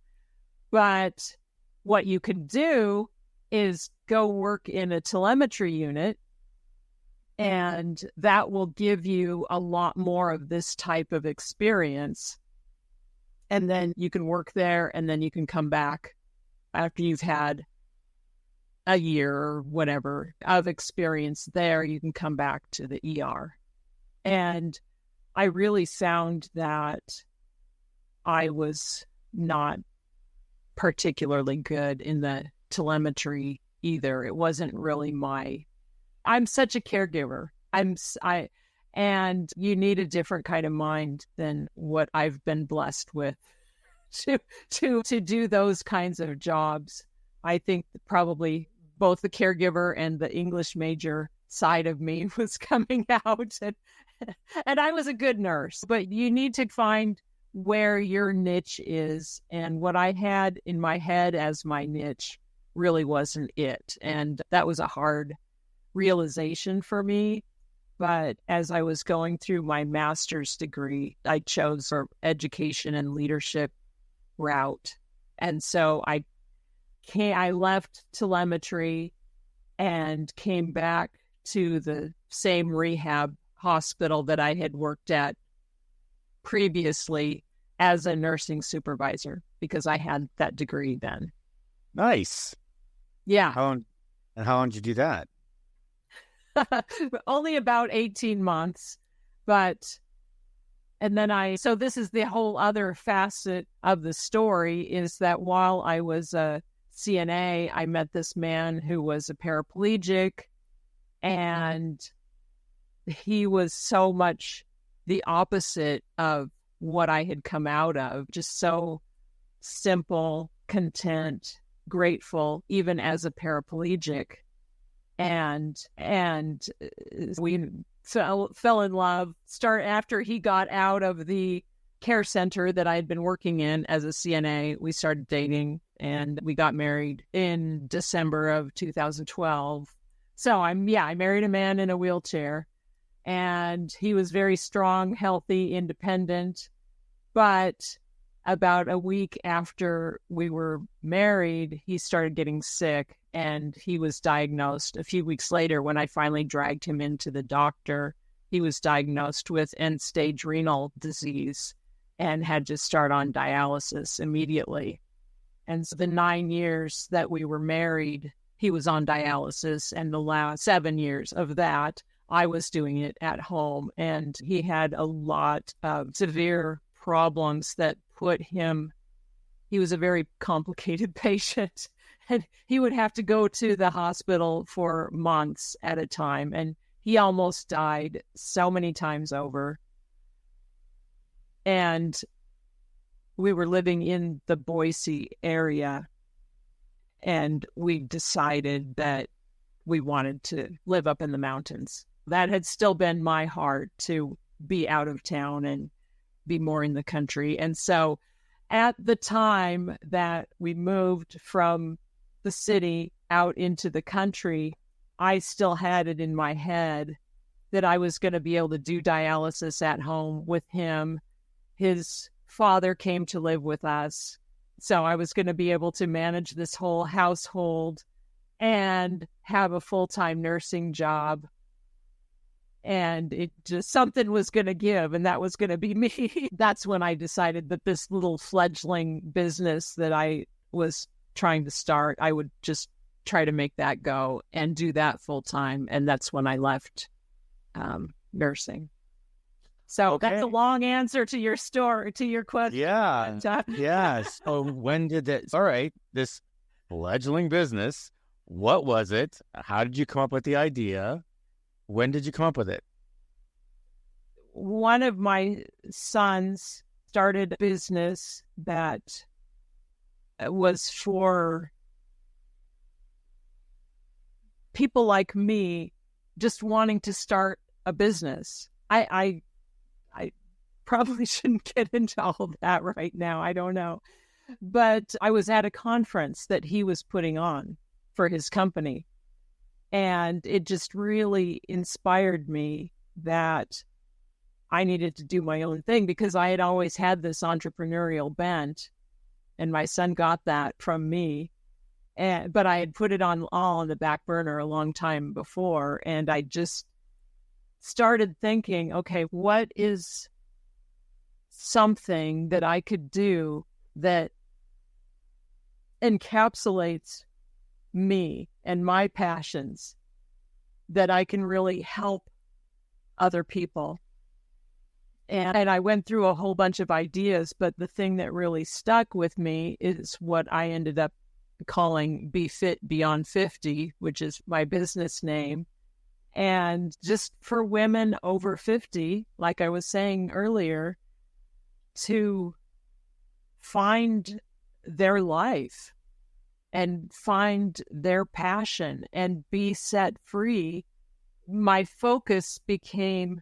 But what you can do is go work in a telemetry unit, and that will give you a lot more of this type of experience. And then you can work there, and then you can come back after you've had a year or whatever of experience there. You can come back to the ER. And I really found that I was not particularly good in the telemetry either. It wasn't really I'm such a caregiver. And you need a different kind of mind than what I've been blessed with to do those kinds of jobs. I think probably both the caregiver and the English major side of me was coming out, and I was a good nurse, but you need to find where your niche is. And what I had in my head as my niche really wasn't it. And that was a hard realization for me. But as I was going through my master's degree, I chose our education and leadership route. And so I left telemetry and came back to the same rehab hospital that I had worked at previously as a nursing supervisor because I had that degree then. Nice. Yeah. How long did you do that? Only about 18 months. So this is the whole other facet of the story, is that while I was a CNA, I met this man who was a paraplegic, and he was so much the opposite of what I had come out of. Just so simple, content, grateful, even as a paraplegic. And we fell in love. After he got out of the care center that I had been working in as a CNA, we started dating, and we got married in December of 2012. So I married a man in a wheelchair, and he was very strong, healthy, independent. But about a week after we were married, he started getting sick, and he was diagnosed a few weeks later. When I finally dragged him into the doctor, he was diagnosed with end-stage renal disease and had to start on dialysis immediately. And so the 9 years that we were married, he was on dialysis, and the last 7 years of that, I was doing it at home. And he had a lot of severe problems that put him, he was a very complicated patient, and he would have to go to the hospital for months at a time. And he almost died so many times over. And we were living in the Boise area, and we decided that we wanted to live up in the mountains. That had still been my heart, to be out of town and be more in the country. And so at the time that we moved from the city out into the country, I still had it in my head that I was going to be able to do dialysis at home with him. His father came to live with us, so I was going to be able to manage this whole household and have a full-time nursing job. And it just, something was going to give, and that was going to be me. That's when I decided that this little fledgling business that I was trying to start, I would just try to make that go and do that full-time. And that's when I left nursing. So That's a long answer to your story, to your question. Yeah. Yeah. So when did that, all right, this fledgling business, what was it? How did you come up with the idea? When did you come up with it? One of my sons started a business that was for people like me just wanting to start a business. I probably shouldn't get into all of that right now. I don't know. But I was at a conference that he was putting on for his company. And it just really inspired me that I needed to do my own thing, because I had always had this entrepreneurial bent, and my son got that from me. But I had put it all on the back burner a long time before. And I just started thinking, okay, what is something that I could do that encapsulates me and my passions, that I can really help other people. And I went through a whole bunch of ideas, but the thing that really stuck with me is what I ended up calling Be Fit Beyond 50, which is my business name. And just for women over 50, like I was saying earlier, to find their life and find their passion and be set free. My focus became,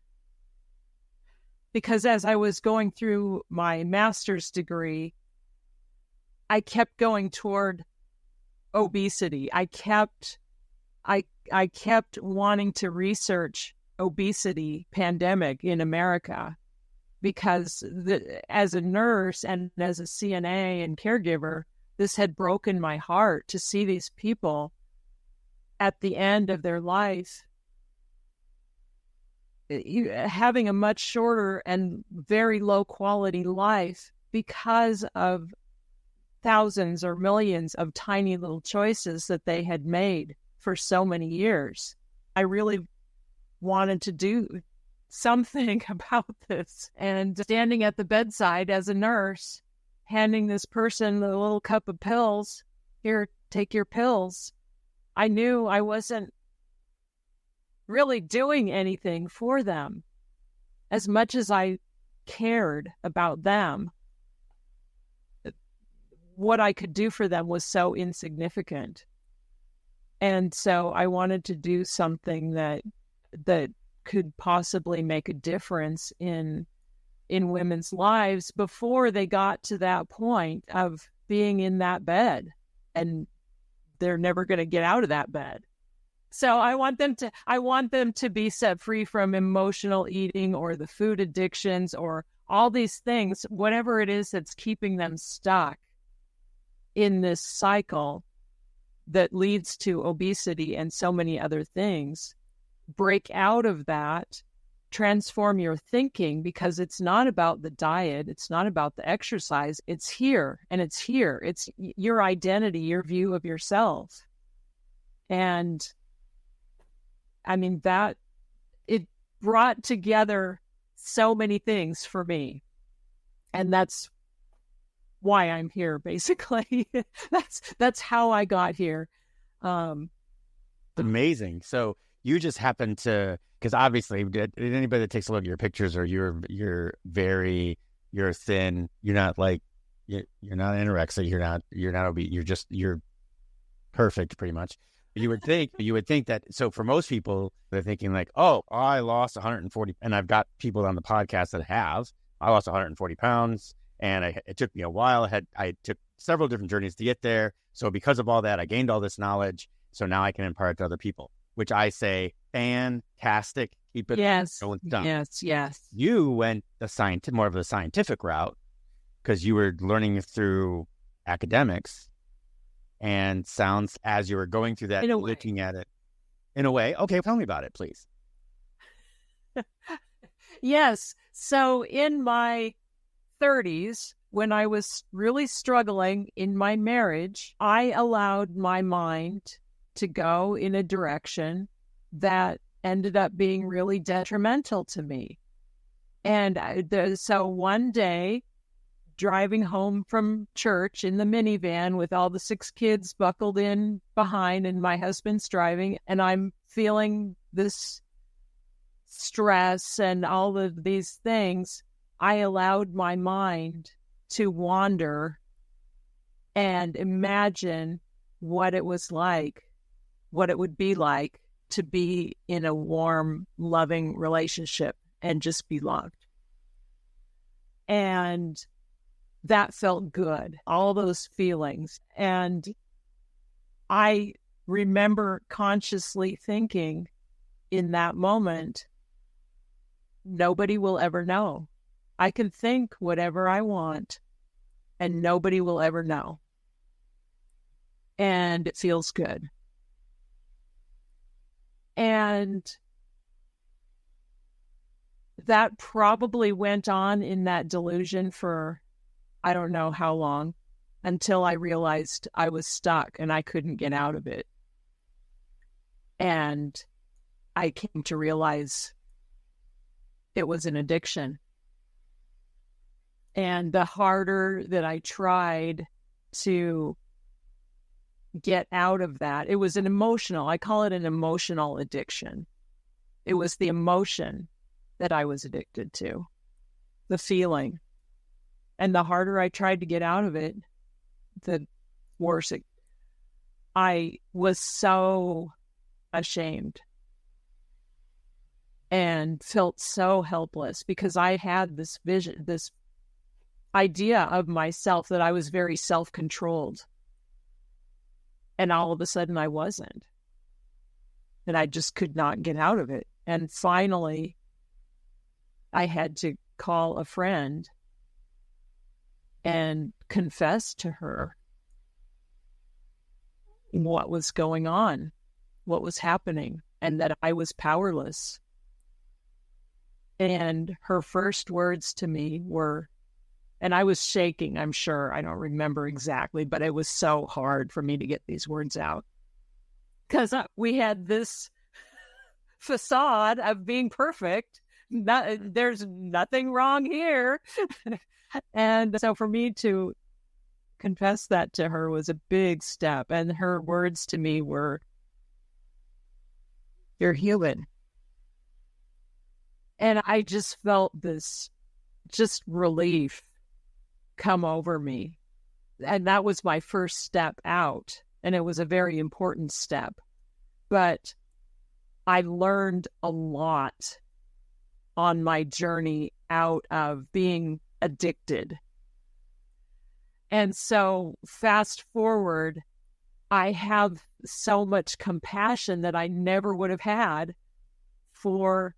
because as I was going through my master's degree, I kept going toward obesity. I kept wanting to research obesity pandemic in America, because as a nurse and as a CNA and caregiver, this had broken my heart to see these people at the end of their life having a much shorter and very low quality life because of thousands or millions of tiny little choices that they had made for so many years. I really wanted to do something about this. And standing at the bedside as a nurse, handing this person the little cup of pills, here, take your pills. I knew I wasn't really doing anything for them. As much as I cared about them, what I could do for them was so insignificant. And so I wanted to do something that could possibly make a difference in women's lives before they got to that point of being in that bed, and they're never going to get out of that bed. So I want them to be set free from emotional eating or the food addictions or all these things, whatever it is that's keeping them stuck in this cycle that leads to obesity and so many other things. Break out of that, transform your thinking, because it's not about the diet, it's not about the exercise, it's here, and it's here. It's your identity, your view of yourself. And I mean, that it brought together so many things for me. And that's why I'm here, basically. That's how I got here. Amazing. So you just happen to, because obviously anybody that takes a look at your pictures, or you're thin, you're not anorexic, you're not obese, you're perfect pretty much. You would think that, so for most people, they're thinking like, oh, I lost 140, and I've got people on the podcast that I lost 140 pounds, and it took me a while. I took several different journeys to get there. So because of all that, I gained all this knowledge. So now I can impart it to other people, which I say, fantastic. Keep it going. Yes. You went more of the scientific route, because you were learning through academics. And sounds, as you were going through that, looking at it in a way. Okay, tell me about it, please. Yes. So in my 30s, when I was really struggling in my marriage, I allowed my mind to go in a direction that ended up being really detrimental to me. And so one day, driving home from church in the minivan with all the 6 kids buckled in behind, and my husband's driving, and I'm feeling this stress and all of these things, I allowed my mind to wander and imagine what it was like, what it would be like to be in a warm, loving relationship and just be loved. And that felt good, all those feelings. And I remember consciously thinking in that moment, nobody will ever know. I can think whatever I want, and nobody will ever know. And it feels good. And that probably went on in that delusion for I don't know how long, until I realized I was stuck and I couldn't get out of it. And I came to realize it was an addiction. And the harder that I tried to get out of that, it was I call it an emotional addiction. It was the emotion that I was addicted to, the feeling. And the harder I tried to get out of it, the worse I was so ashamed and felt so helpless, because I had this vision, this idea of myself that I was very self-controlled. And all of a sudden I wasn't. And I just could not get out of it. And finally, I had to call a friend and confess to her what was going on, what was happening, and that I was powerless. And her first words to me were, and I was shaking, I'm sure, I don't remember exactly, but it was so hard for me to get these words out. Because we had this facade of being perfect. There's nothing wrong here. And so for me to confess that to her was a big step. And her words to me were, "You're human." And I just felt this just relief come over me. And that was my first step out. And it was a very important step. But I learned a lot on my journey out of being addicted. And so fast forward, I have so much compassion that I never would have had for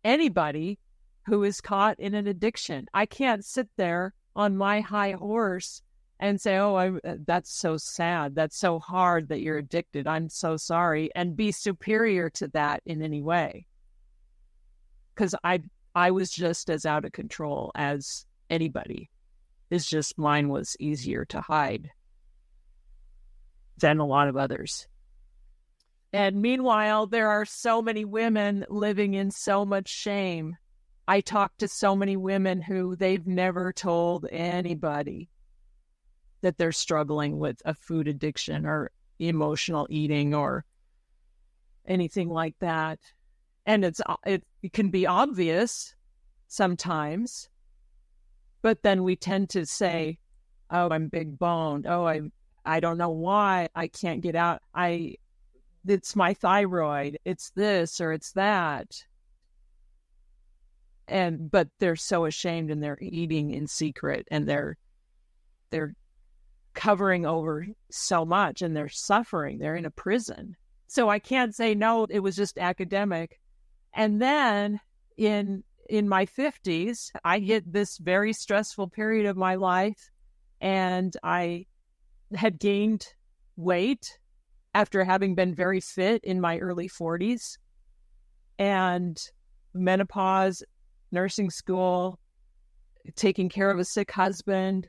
anybody who is caught in an addiction. I can't sit there on my high horse and say, oh, that's so sad. That's so hard that you're addicted. I'm so sorry. And be superior to that in any way. Because I was just as out of control as anybody. It's just mine was easier to hide than a lot of others. And meanwhile, there are so many women living in so much shame. I talk to so many women who they've never told anybody that they're struggling with a food addiction or emotional eating or anything like that. And it can be obvious sometimes, but then we tend to say, oh, I'm big boned. Oh, I don't know why I can't get out. It's my thyroid. It's this or it's that. But they're so ashamed and they're eating in secret and they're covering over so much and they're suffering. They're in a prison. So I can't say, no, it was just academic. And then in my 50s, I hit this very stressful period of my life and I had gained weight after having been very fit in my early 40s, and menopause, nursing school, taking care of a sick husband,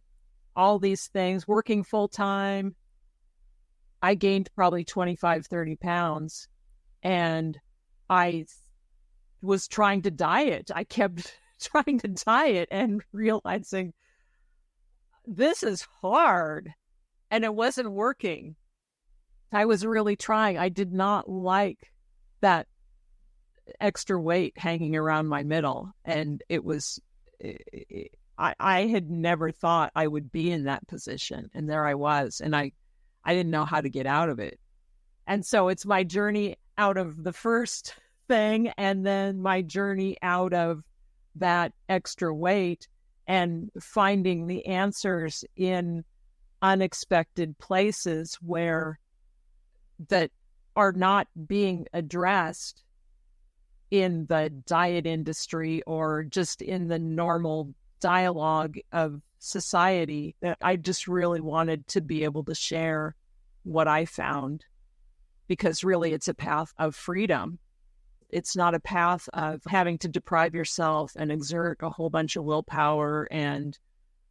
all these things, working full time. I gained probably 25, 30 pounds, and I was trying to diet. I kept trying to diet and realizing this is hard, and it wasn't working. I was really trying. I did not like that extra weight hanging around my middle. And I had never thought I would be in that position. And there I was. And I didn't know how to get out of it. And so it's my journey out of the first thing and then my journey out of that extra weight and finding the answers in unexpected places where that are not being addressed in the diet industry or just in the normal dialogue of society. That I just really wanted to be able to share what I found, because really it's a path of freedom. It's not a path of having to deprive yourself and exert a whole bunch of willpower and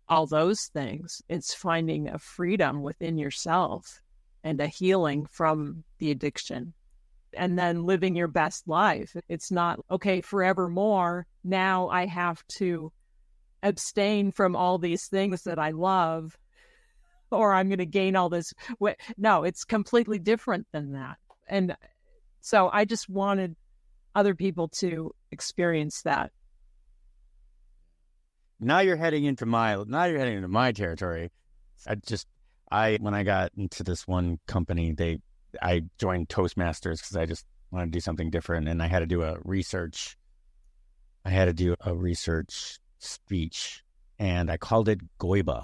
all those things. It's finding a freedom within yourself and a healing from the addiction, and then living your best life. It's not, okay, forevermore, now I have to abstain from all these things that I love, or I'm going to gain all this. No, it's completely different than that. And so I just wanted other people to experience that. Now you're heading into my territory. When I got into this one company, I joined Toastmasters because I just wanted to do something different, and I had to do a research speech, and I called it Goiba.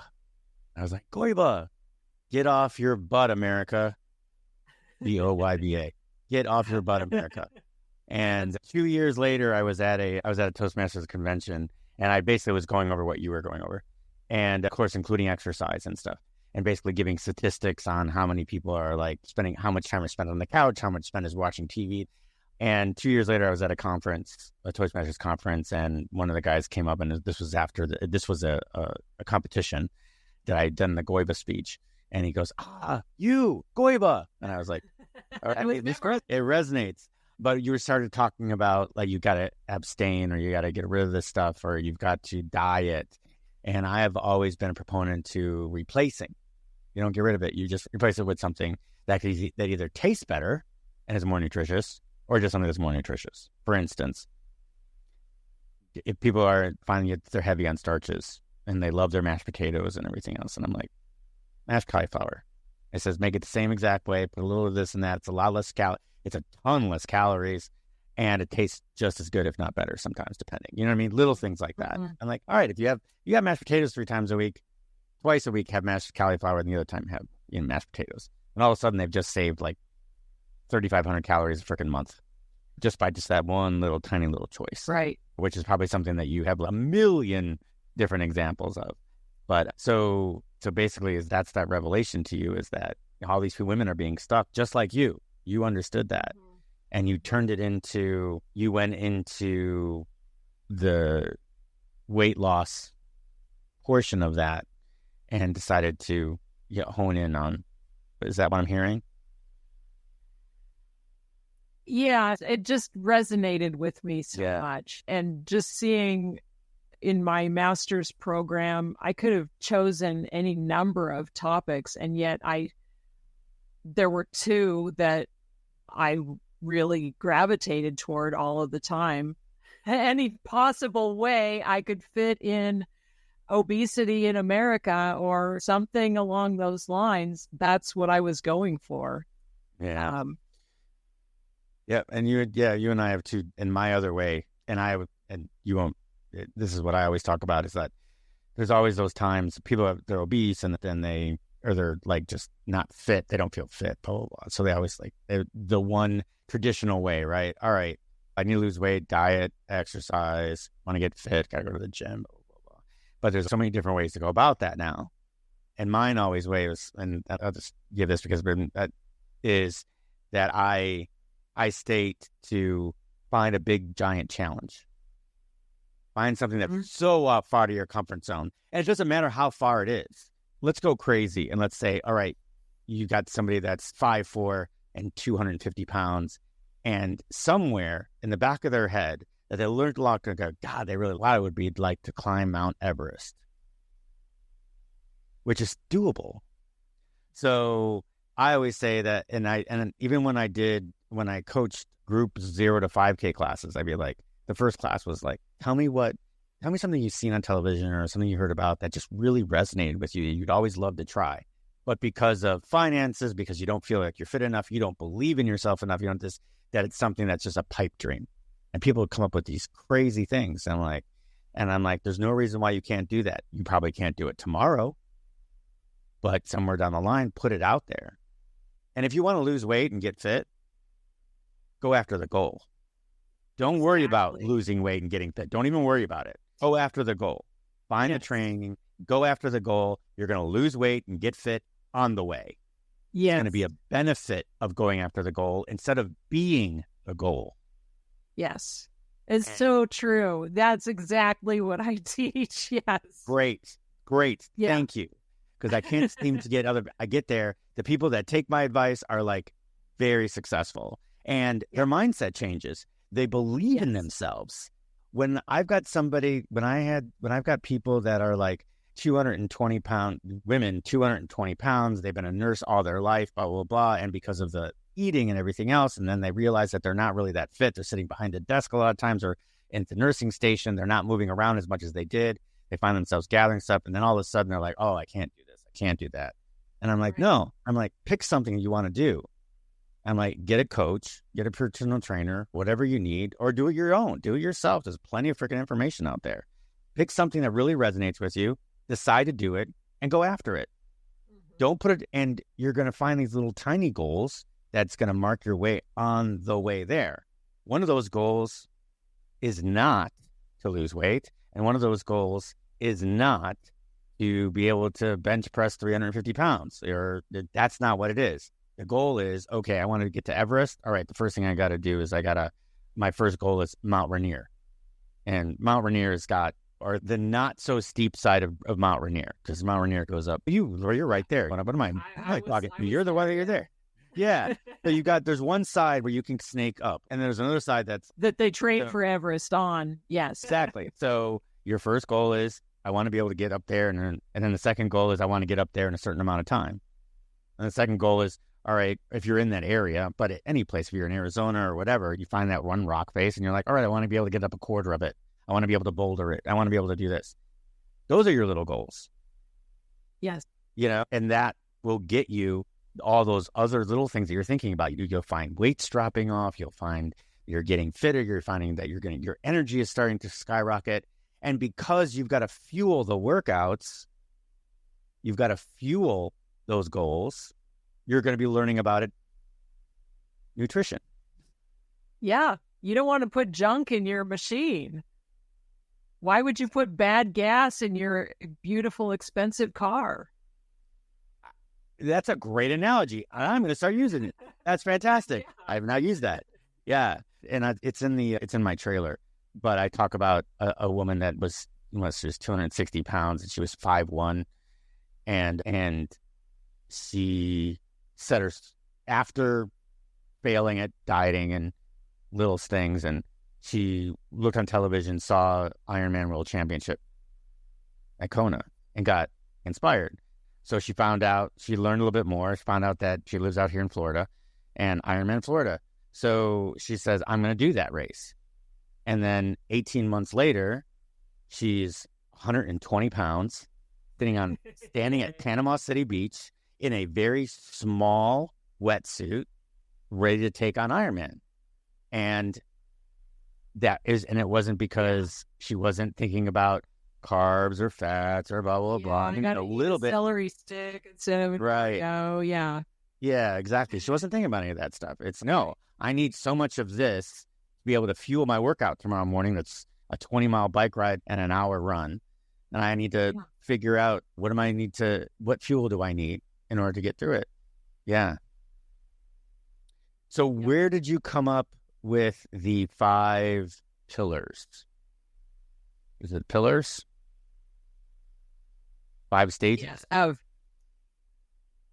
I was like, Goiba, get off your butt, America. Goyba, get off your butt, America. And 2 years later, I was at a Toastmasters convention, and I basically was going over what you were going over, and of course, including exercise and stuff. And basically giving statistics on how many people are how much time is spent on the couch, how much spent is watching TV. And 2 years later, I was at a Toastmasters conference, and one of the guys came up, and this was a competition that I had done the Goiba speech. And he goes, you, Goiba. And I was like, all right, it resonates. But you started talking about, like, you got to abstain, or you got to get rid of this stuff, or you've got to diet. And I have always been a proponent to replacing. You don't get rid of it. You just replace it with something that either tastes better and is more nutritious, or just something that's more nutritious. For instance, if people are finding it, they're heavy on starches and they love their mashed potatoes and everything else. And I'm like, mashed cauliflower. It says make it the same exact way, put a little of this and that. It's a lot less it's a ton less calories, and it tastes just as good, if not better, sometimes, depending. You know what I mean? Little things like that. Mm-hmm. I'm like, all right, if you have mashed potatoes 3 times a week, twice a week have mashed cauliflower and the other time have mashed potatoes. And all of a sudden they've just saved like 3,500 calories a freaking month just by just that one little tiny little choice. Right. Which is probably something that you have a million different examples of. But so basically that's that revelation to you, is that all these women are being stuck just like you. You understood that. Mm-hmm. And you turned it into, you went into the weight loss portion of that and decided to hone in on, is that what I'm hearing? Yeah, it just resonated with me so much. And just seeing in my master's program, I could have chosen any number of topics, and yet there were two that I really gravitated toward all of the time. Any possible way I could fit in obesity in America or something along those lines, that's what I was going for. Yeah. Yeah, and you and I have two in my other way, and you won't. This is what I always talk about, is that there's always those times people they're obese and then they're like just not fit. They don't feel fit, blah, blah, blah. So they always the one traditional way, right? All right, I need to lose weight, diet, exercise, want to get fit, got to go to the gym, blah, blah, blah. But there's so many different ways to go about that now. And mine always way was, and I'll just give this because that is that I state to find a big giant challenge. Find something that's so far out of your comfort zone. And it doesn't matter how far it is. Let's go crazy and let's say, all right, you got somebody that's 5'4" and 250 pounds, and somewhere in the back of their head that they learned a lot to go, God, they really thought it would be like to climb Mount Everest, which is doable. So I always say that, and even when I coached group 0 to 5K classes, I'd be like, the first class was like, tell me something you've seen on television or something you heard about that just really resonated with you. You'd always love to try, but because of finances, because you don't feel like you're fit enough, you don't believe in yourself enough, you don't that it's something that's just a pipe dream. And people would come up with these crazy things. And I'm like, there's no reason why you can't do that. You probably can't do it tomorrow, but somewhere down the line, put it out there. And if you want to lose weight and get fit, go after the goal. Don't worry about losing weight and getting fit. Don't even worry about it. Go after the goal. Find the training. Go after the goal. You're going to lose weight and get fit on the way. It's going to be a benefit of going after the goal instead of being the goal. Yes. It's so true. That's exactly what I teach. Yes. Great. Yeah. Thank you. Because I can't seem to I get there. The people that take my advice are like very successful and their mindset changes. They believe in themselves. When I've got people that are like 220 pound women, 220 pounds, they've been a nurse all their life, blah, blah, blah. And because of the eating and everything else, and then they realize that they're not really that fit. They're sitting behind a desk a lot of times or in the nursing station. They're not moving around as much as they did. They find themselves gathering stuff. And then all of a sudden they're like, oh, I can't do this. I can't do that. And I'm like, no, I'm like, pick something you want to do. I'm like, get a coach, get a personal trainer, whatever you need, or do it your own. Do it yourself. There's plenty of freaking information out there. Pick something that really resonates with you, decide to do it, and go after it. Mm-hmm. Don't put it, and you're going to find these little tiny goals that's going to mark your way on the way there. One of those goals is not to lose weight, and one of those goals is not to be able to bench press 350 pounds. That's not what it is. The goal is, okay, I want to get to Everest. All right, the first thing I got to do is my first goal is Mount Rainier. And Mount Rainier or the not so steep side of Mount Rainier, because Mount Rainier goes up. You're right there. What am I talking? You're the one that you're there. Yeah. So there's one side where you can snake up, and there's another side that they train for Everest on. Yes. Exactly. So your first goal is, I want to be able to get up there. And then the second goal is, I want to get up there in a certain amount of time. And the second goal is, all right, if you're in that area, but at any place, if you're in Arizona or whatever, you find that one rock face and you're like, all right, I want to be able to get up a quarter of it. I want to be able to boulder it. I want to be able to do this. Those are your little goals. Yes. And that will get you all those other little things that you're thinking about. You'll find weights dropping off. You'll find you're getting fitter. You're finding that your energy is starting to skyrocket. And because you've got to fuel the workouts, you've got to fuel those goals. You're going to be learning about it. Nutrition. Yeah. You don't want to put junk in your machine. Why would you put bad gas in your beautiful, expensive car? That's a great analogy. I'm going to start using it. That's fantastic. Yeah. I have not used that. Yeah. And it's in my trailer, but I talk about a woman that was 260 pounds and she was 5'1", and she said after failing at dieting and little things, and she looked on television, saw Ironman World Championship at Kona and got inspired. So she learned a little bit more. She found out that she lives out here in Florida and Ironman Florida. So she says, I'm going to do that race. And then 18 months later, she's 120 pounds, standing at Panama City Beach in a very small wetsuit, ready to take on Ironman. And it wasn't because she wasn't thinking about carbs or fats or blah, blah, blah. I got a little bit celery stick instead of right. Oh, yeah. Yeah, exactly. She wasn't thinking about any of that stuff. It's no, I need so much of this to be able to fuel my workout tomorrow morning. That's a 20-mile bike ride and an hour run. And I need to figure out what fuel do I need in order to get through it? Yeah. So where did you come up with the 5 pillars? Is it pillars? 5 stages? Yes.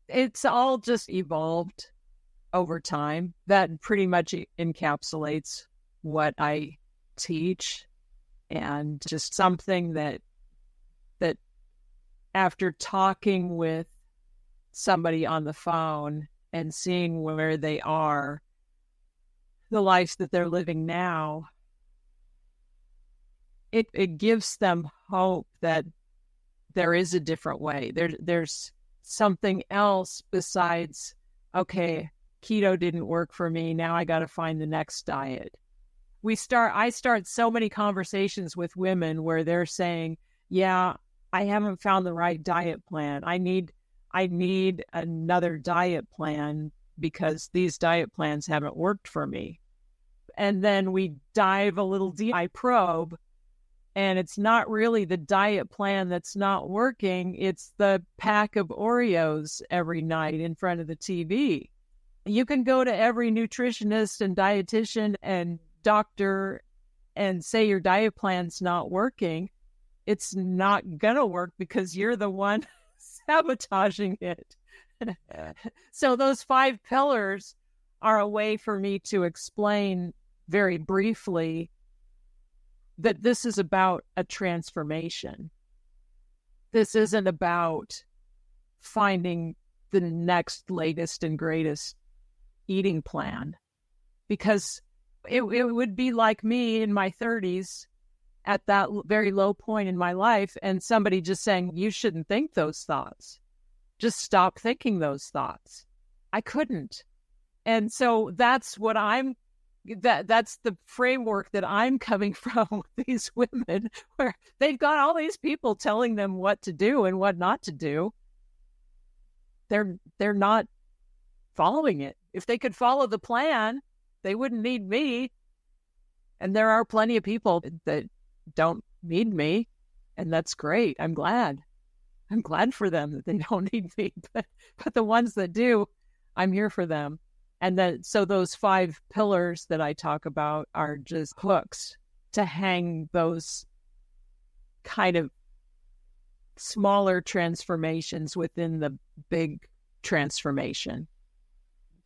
It's all just evolved over time. That pretty much encapsulates what I teach, and just something that after talking with somebody on the phone and seeing where they are, the life that they're living now, it gives them hope that there is a different way. There's something else besides, okay, keto didn't work for me. Now I got to find the next diet. I start so many conversations with women where they're saying, yeah, I haven't found the right diet plan. I need another diet plan because these diet plans haven't worked for me. And then we dive a little deep. I probe, and it's not really the diet plan that's not working. It's the pack of Oreos every night in front of the TV. You can go to every nutritionist and dietitian and doctor and say your diet plan's not working. It's not going to work because you're the one sabotaging it. So those 5 pillars are a way for me to explain very briefly that this is about a transformation. This isn't about finding the next latest and greatest eating plan, because it would be like me in my 30s at that very low point in my life, and somebody just saying, you shouldn't think those thoughts. Just stop thinking those thoughts. I couldn't. And so that's what that's the framework that I'm coming from with these women, where they've got all these people telling them what to do and what not to do. They're not following it. If they could follow the plan, they wouldn't need me. And there are plenty of people that don't need me, and that's great. I'm glad for them that they don't need me, but the ones that do, I'm here for them. And so those 5 pillars that I talk about are just hooks to hang those kind of smaller transformations within the big transformation.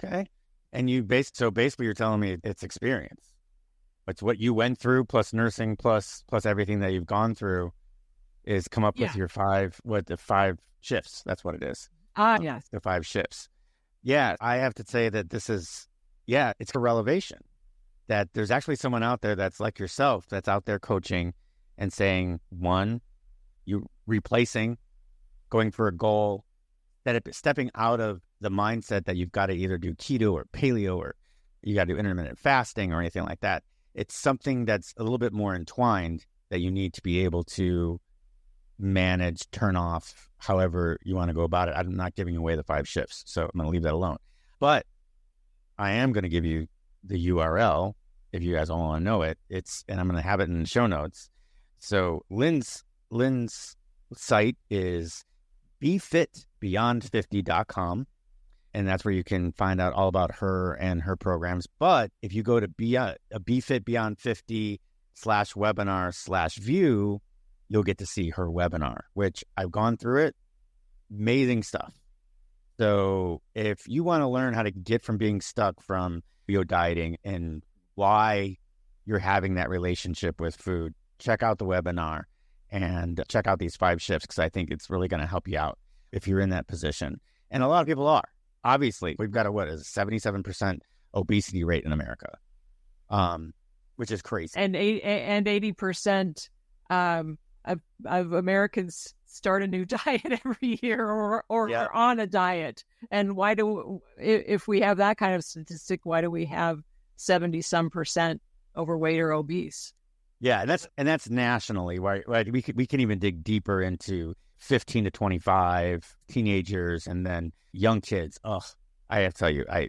Okay. And so basically you're telling me it's experience. It's what you went through plus nursing plus everything that you've gone through is come up with your 5 shifts. That's what it is. Yes. The 5 shifts. Yeah. I have to say that this is, it's a revelation that there's actually someone out there that's like yourself, that's out there coaching and saying, 1, you replacing, going for a goal, stepping out of the mindset that you've got to either do keto or paleo or you got to do intermittent fasting or anything like that. It's something that's a little bit more entwined that you need to be able to manage, turn off, however you want to go about it. I'm not giving away the 5 shifts, so I'm going to leave that alone. But I am going to give you the URL if you guys all want to know it. And I'm going to have it in the show notes. So Lynn's site is befitbeyond50.com, and that's where you can find out all about her and her programs. But if you go to befitbeyond50/webinar/view, you'll get to see her webinar, which I've gone through it. Amazing stuff. So if you want to learn how to get from being stuck from yo dieting and why you're having that relationship with food, check out the webinar and check out these 5 shifts, because I think it's really going to help you out if you're in that position. And a lot of people are. Obviously, we've got a 77% obesity rate in America, which is crazy. And 80% of Americans start a new diet every year or are on a diet. And if we have that kind of statistic, why do we have 70-some% overweight or obese? Yeah, and that's nationally, right? We can even dig deeper into 15 to 25 teenagers and then young kids. Oh, I have to tell you, I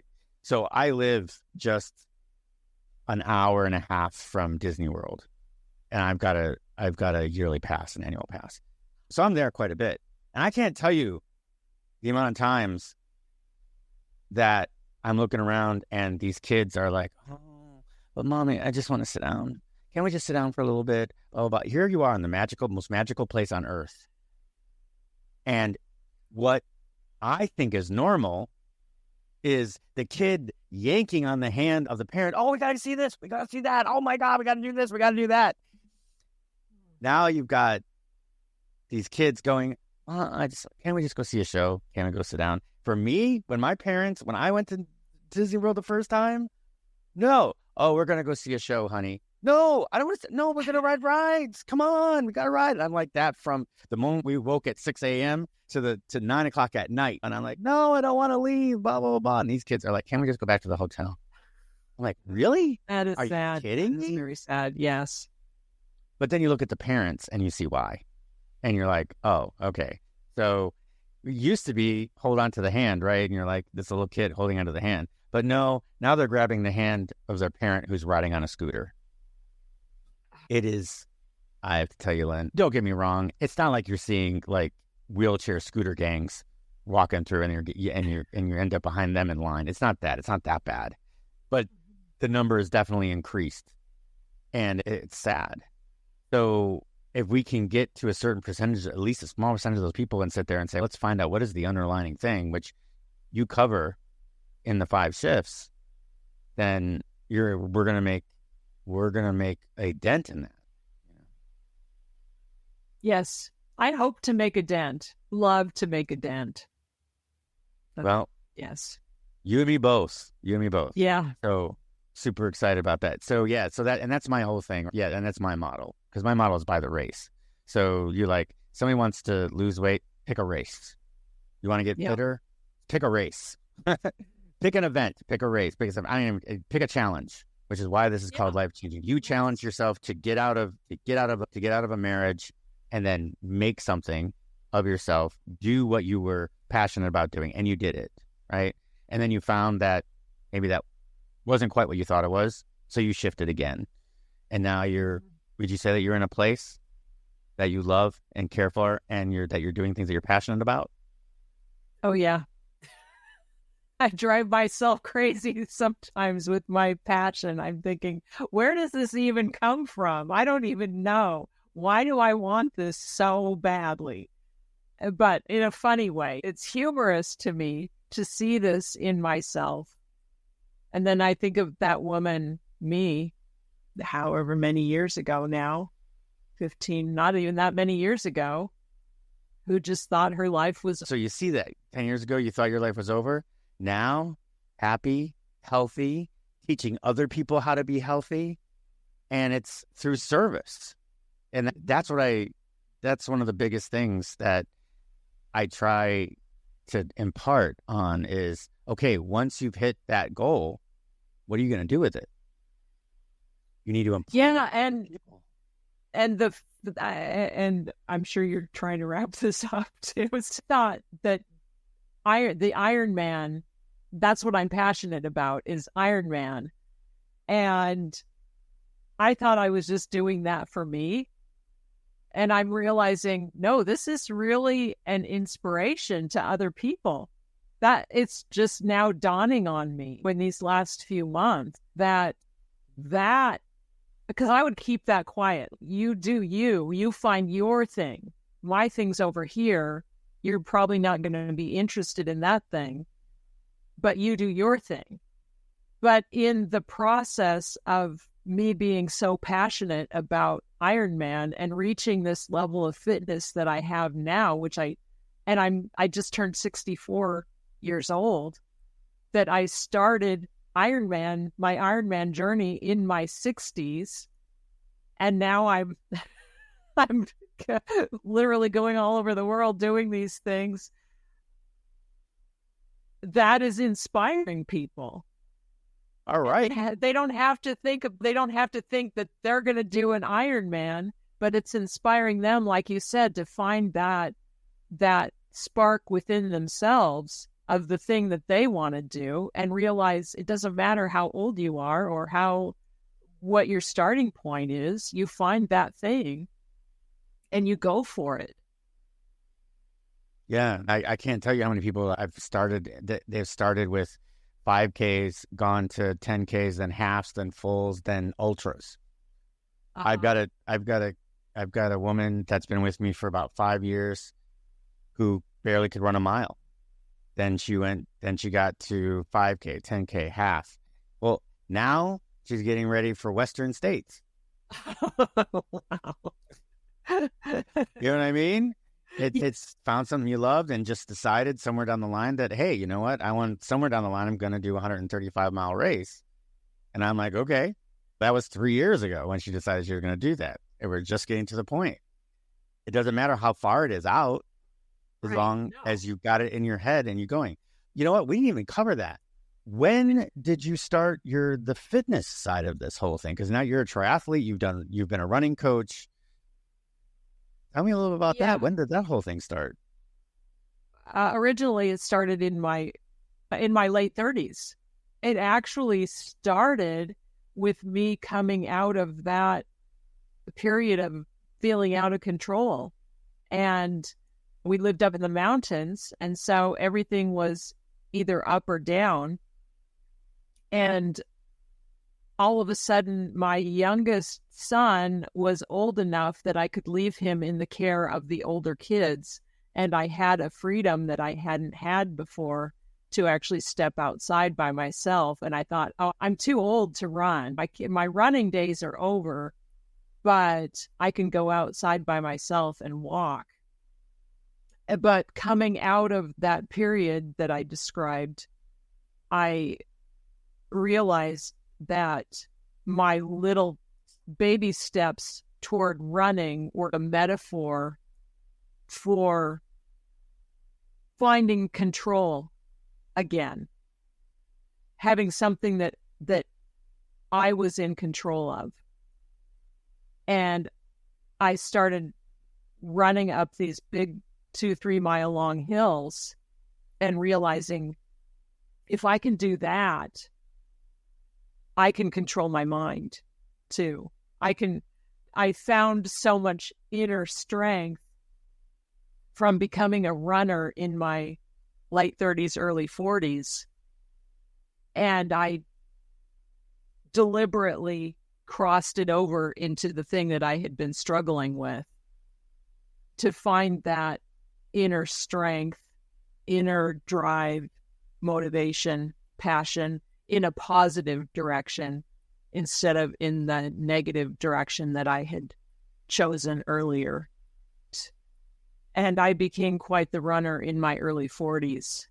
live just an hour and a half from Disney World, and I've got a yearly pass, an annual pass. So I'm there quite a bit. And I can't tell you the amount of times that I'm looking around and these kids are like, oh, but mommy, I just want to sit down. Can't we just sit down for a little bit? Oh, but here you are in the most magical place on earth. And what I think is normal is the kid yanking on the hand of the parent. Oh, we got to see this. We got to see that. Oh my God, we got to do this. We got to do that. Now you've got these kids going, can't we just go see a show? Can't we go sit down? For me, when I went to Disney World the first time, no. Oh, we're going to go see a show, honey. No, I don't want to. No, we're going to ride rides. Come on, we got to ride. And I'm like that from the moment we woke at 6 a.m. to 9 o'clock at night. And I'm like, no, I don't want to leave, blah, blah, blah, blah. And these kids are like, can we just go back to the hotel? I'm like, really? That is are sad. You kidding me? That's very sad, yes. But then you look at the parents and you see why. And you're like, oh, okay. So it used to be hold on to the hand, right? And you're like this little kid holding onto the hand. But no, now they're grabbing the hand of their parent who's riding on a scooter. It is, I have to tell you, Lynn, don't get me wrong. It's not like you're seeing like wheelchair scooter gangs walking through and you end up behind them in line. It's not that. It's not that bad. But the number is definitely increased. And it's sad. So if we can get to a certain percentage, at least a small percentage of those people, and sit there and say, let's find out what is the underlying thing, which you cover in the 5 shifts, then we're gonna make a dent in that. Yes, I hope to make a dent. Love to make a dent. Well, yes, you and me both. Yeah. So super excited about that. So yeah, that's my whole thing. Yeah, and that's my model, because my model is by the race. So you're like, somebody wants to lose weight, pick a race. You want to get fitter, pick a race. Pick an event, pick a race, pick a challenge, which is why this is called life changing. You challenge yourself to get out of a marriage, and then make something of yourself. Do what you were passionate about doing, and you did it, right? And then you found that maybe that wasn't quite what you thought it was, so you shifted again, and now would you say that you're in a place that you love and care for, and that you're doing things that you're passionate about? Oh yeah. I drive myself crazy sometimes with my passion. I'm thinking, where does this even come from? I don't even know. Why do I want this so badly? But in a funny way, it's humorous to me to see this in myself. And then I think of that woman, me, however many years ago now, 15, not even that many years ago, who just thought her life was... So you see that 10 years ago, you thought your life was over. Now, happy, healthy, teaching other people how to be healthy, and it's through service. And that's one of the biggest things that I try to impart on is, okay, once you've hit that goal, what are you going to do with it? You need to empower people. and I'm sure you're trying to wrap this up too. It's not that the Ironman, that's what I'm passionate about, is Ironman. And I thought I was just doing that for me. And I'm realizing, no, this is really an inspiration to other people. That it's just now dawning on me in these last few months that because I would keep that quiet. You do you find your thing. My thing's over here. You're probably not going to be interested in that thing, but you do your thing. But in the process of me being so passionate about Ironman and reaching this level of fitness that I have now, I just turned 64 years old, that I started my Ironman journey in my 60s. And now I'm literally going all over the world doing these things. That is inspiring people. All right. They don't have to think that they're going to do an Ironman, but it's inspiring them, like you said, to find that spark within themselves of the thing that they want to do, and realize it doesn't matter how old you are or what your starting point is. You find that thing and you go for it. Yeah. I can't tell you how many people they've started with 5Ks, gone to 10Ks, then halves, then fulls, then ultras. I've got a woman that's been with me for about 5 years who barely could run a mile. Then she got to 5K, 10K, half. Well, now she's getting ready for Western States. Wow. You know what I mean? It's found something you loved and just decided somewhere down the line that, hey, you know what? Somewhere down the line, I'm going to do a 135-mile race. And I'm like, okay, that was 3 years ago when she decided she was going to do that. And we're just getting to the point. It doesn't matter how far it is out, as long as you got it in your head and you're going. You know what? We didn't even cover that. When did you start the fitness side of this whole thing? Because now you're a triathlete. You've been a running coach. Tell me a little bit about that. When did that whole thing start? Originally, it started in my late 30s. It actually started with me coming out of that period of feeling out of control. And we lived up in the mountains, and so everything was either up or down. And all of a sudden, my youngest son was old enough that I could leave him in the care of the older kids. And I had a freedom that I hadn't had before to actually step outside by myself. And I thought, oh, I'm too old to run. My running days are over, but I can go outside by myself and walk. But coming out of that period that I described, I realized that my little baby steps toward running were a metaphor for finding control again, having something that I was in control of. And I started running up these big 2-3 mile long hills and realizing if I can do that, I can control my mind too. I found so much inner strength from becoming a runner in my late 30s, early 40s. And I deliberately crossed it over into the thing that I had been struggling with, to find that inner strength, inner drive, motivation, passion in a positive direction instead of in the negative direction that I had chosen earlier. And I became quite the runner in my early 40s.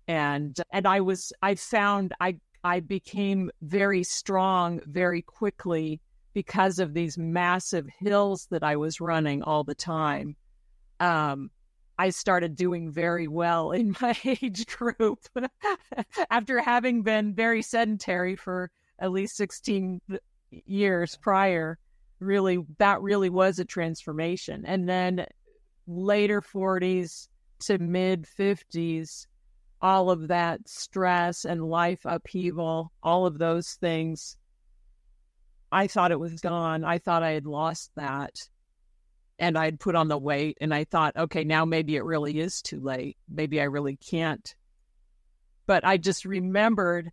And I became very strong very quickly because of these massive hills that I was running all the time. I started doing very well in my age group after having been very sedentary for at least 16 years prior. that really was a transformation. And then later 40s to mid 50s, all of that stress and life upheaval, all of those things, I thought it was gone. I thought I had lost that. And I'd put on the weight, and I thought, okay, now maybe it really is too late. Maybe I really can't. But I just remembered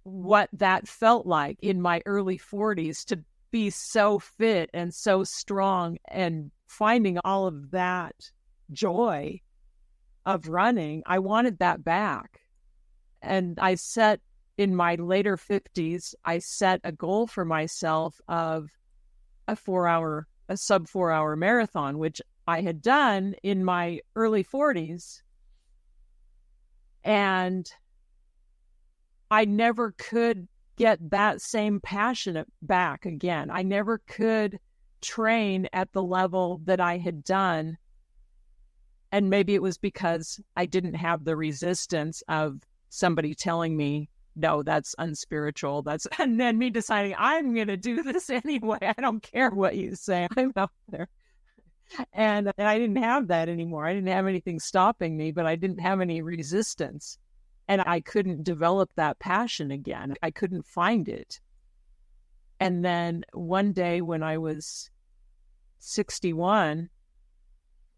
what that felt like in my early 40s to be so fit and so strong, and finding all of that joy of running. I wanted that back. And I set, in my later 50s, I set a goal for myself of a sub 4 hour marathon, which I had done in my early 40s. And I never could get that same passion back again. I never could train at the level that I had done. And maybe it was because I didn't have the resistance of somebody telling me, no, that's unspiritual. And then me deciding I'm going to do this anyway. I don't care what you say. I'm out there. And I didn't have that anymore. I didn't have anything stopping me, but I didn't have any resistance. And I couldn't develop that passion again. I couldn't find it. And then one day when I was 61,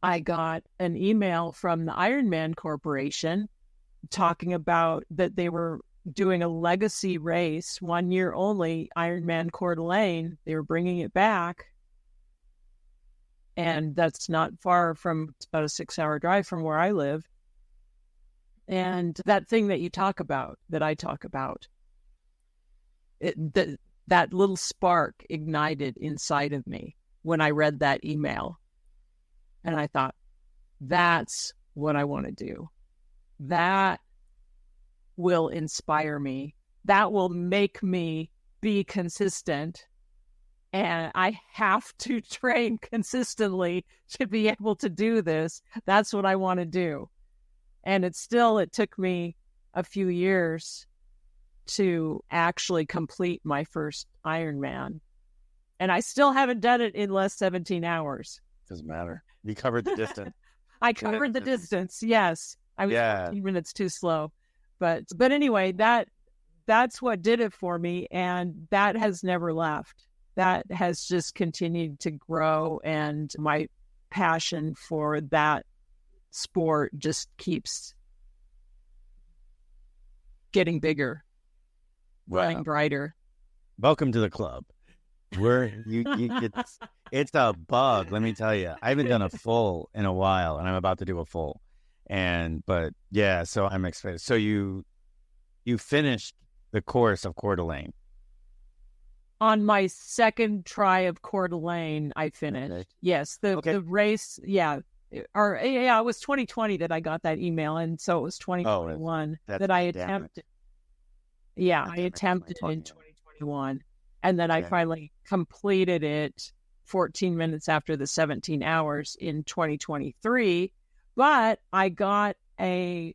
I got an email from the Ironman Corporation talking about that they were doing a legacy race, 1 year only, Ironman Coeur d'Alene. They were bringing it back. And that's not far from, it's about a 6-hour drive from where I live. And that thing that you talk about, that I talk about, that little spark ignited inside of me when I read that email. And I thought, that's what I want to do. That will inspire me. That will make me be consistent. And I have to train consistently to be able to do this. That's what I want to do. And it took me a few years to actually complete my first Ironman. And I still haven't done it in less 17 hours. Doesn't matter. You covered the distance. I covered the distance, yes. I was 14 minutes too slow. But anyway, that's what did it for me. And that has never left. That has just continued to grow. And my passion for that sport just keeps getting bigger, getting brighter. Welcome to the club. It's a bug, let me tell you. I haven't done a full in a while, and I'm about to do a full. So I'm excited. So you finished the course of Coeur d'Alene. On my second try of Coeur d'Alene, I finished. Okay. Yes, the race. Yeah. It was 2020 that I got that email, and so it was 2021 that I attempted. Yeah, I attempted in 2021, and then I finally completed it 14 minutes after the 17 hours in 2023. But I got an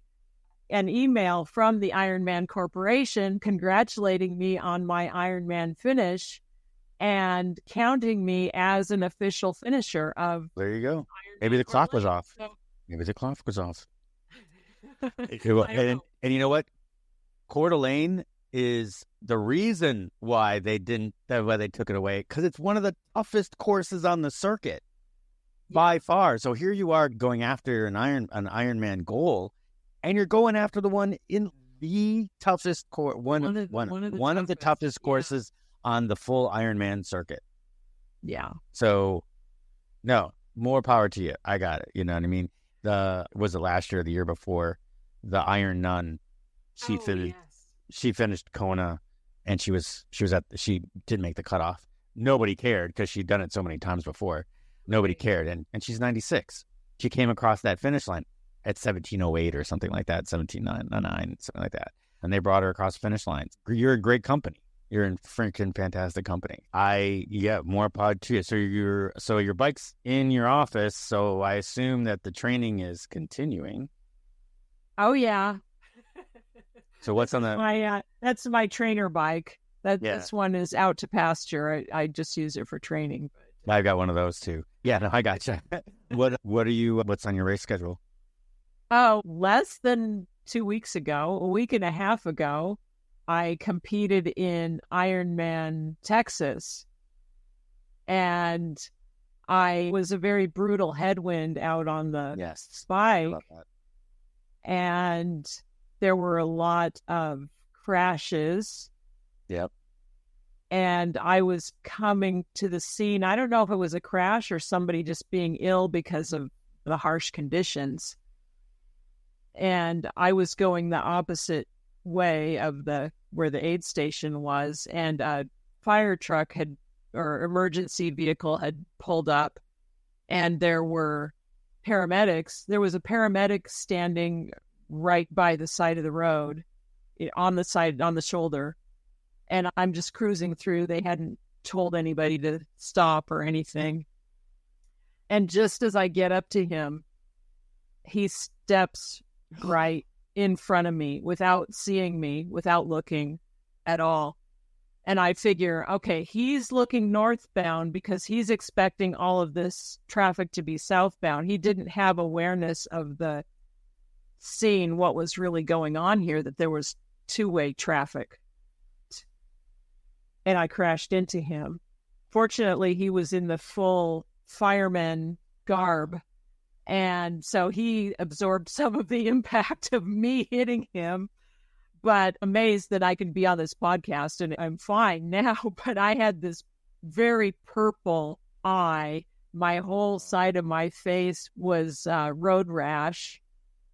email from the Ironman Corporation congratulating me on my Ironman finish and counting me as an official finisher of. There you go. Maybe the clock was off. Maybe the clock was off. And you know what? Coeur d'Alene is the reason why they took it away, because it's one of the toughest courses on the circuit by far. So here you are going after an Ironman goal, and you're going after the one in the toughest course, one of the toughest courses on the full Ironman circuit. Yeah. So, no, more power to you. I got it. You know what I mean? Was it last year or the year before? The Iron Nun. She finished Kona, and she didn't make the cutoff. Nobody cared because she'd done it so many times before. Nobody cared, and she's 96. She came across that finish line at 17:08 or something like that, 17:09, something like that, and they brought her across the finish line. You're in great company. You're in freaking fantastic company. More pod to you. So your bike's in your office. So I assume that the training is continuing. Oh yeah. So what's on that? That's my trainer bike. This one is out to pasture. I just use it for training. I've got one of those too. Yeah, no, I gotcha. What's on your race schedule? Oh, less than 2 weeks ago, a week and a half ago, I competed in Ironman, Texas. And I was a very brutal headwind out on the spike. And there were a lot of crashes. Yep. And I was coming to the scene. I don't know if it was a crash or somebody just being ill because of the harsh conditions. And I was going the opposite way of where the aid station was, and a fire truck or emergency vehicle had pulled up, and there were paramedics. There was a paramedic standing right by the side of the road, on the shoulder. And I'm just cruising through. They hadn't told anybody to stop or anything. And just as I get up to him, he steps right in front of me without seeing me, without looking at all. And I figure, okay, he's looking northbound because he's expecting all of this traffic to be southbound. He didn't have awareness of seeing what was really going on here, that there was two-way traffic. And I crashed into him. Fortunately, he was in the full fireman garb. And so he absorbed some of the impact of me hitting him, but amazed that I can be on this podcast and I'm fine now. But I had this very purple eye. My whole side of my face was road rash.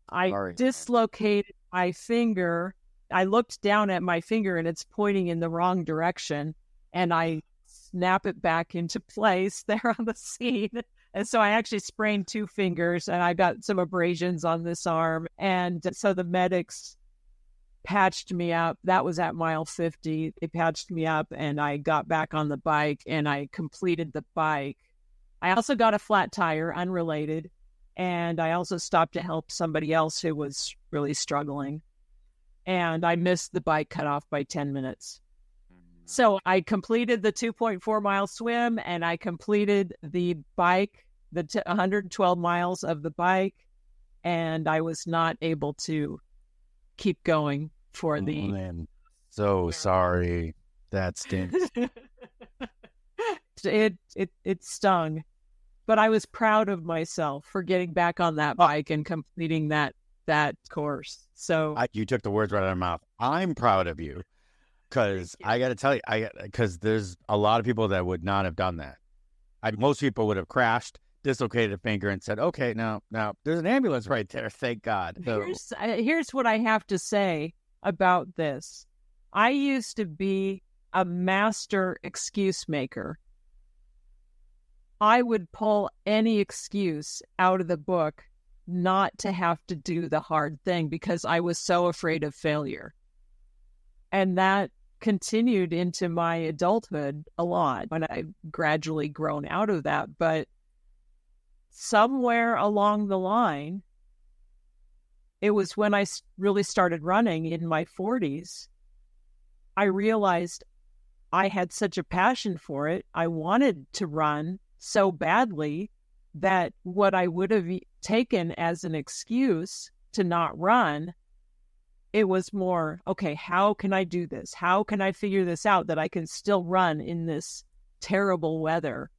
I dislocated my finger. I looked down at my finger and it's pointing in the wrong direction. And I snap it back into place there on the scene. And so I actually sprained 2 fingers and I got some abrasions on this arm. And so the medics patched me up. That was at mile 50. They patched me up and I got back on the bike and I completed the bike. I also got a flat tire, unrelated. And I also stopped to help somebody else who was really struggling. And I missed the bike cutoff by 10 minutes. So I completed the 2.4 mile swim and I completed the bike, 112 miles of the bike. And I was not able to keep going for the... Man. So sorry. That stinks. It stung. But I was proud of myself for getting back on that bike and completing that course. So you took the words right out of my mouth. I'm proud of you. Because I got to tell you, because there's a lot of people that would not have done that. Most people would have crashed, dislocated a finger, and said, "Okay, now there's an ambulance right there. Thank God." So, here's what I have to say about this. I used to be a master excuse maker. I would pull any excuse out of the book not to have to do the hard thing because I was so afraid of failure. And that continued into my adulthood a lot when I've gradually grown out of that. But somewhere along the line, it was when I really started running in my 40s, I realized I had such a passion for it. I wanted to run so badly that what I would have taken as an excuse to not run, it was more, okay, how can I do this? How can I figure this out that I can still run in this terrible weather?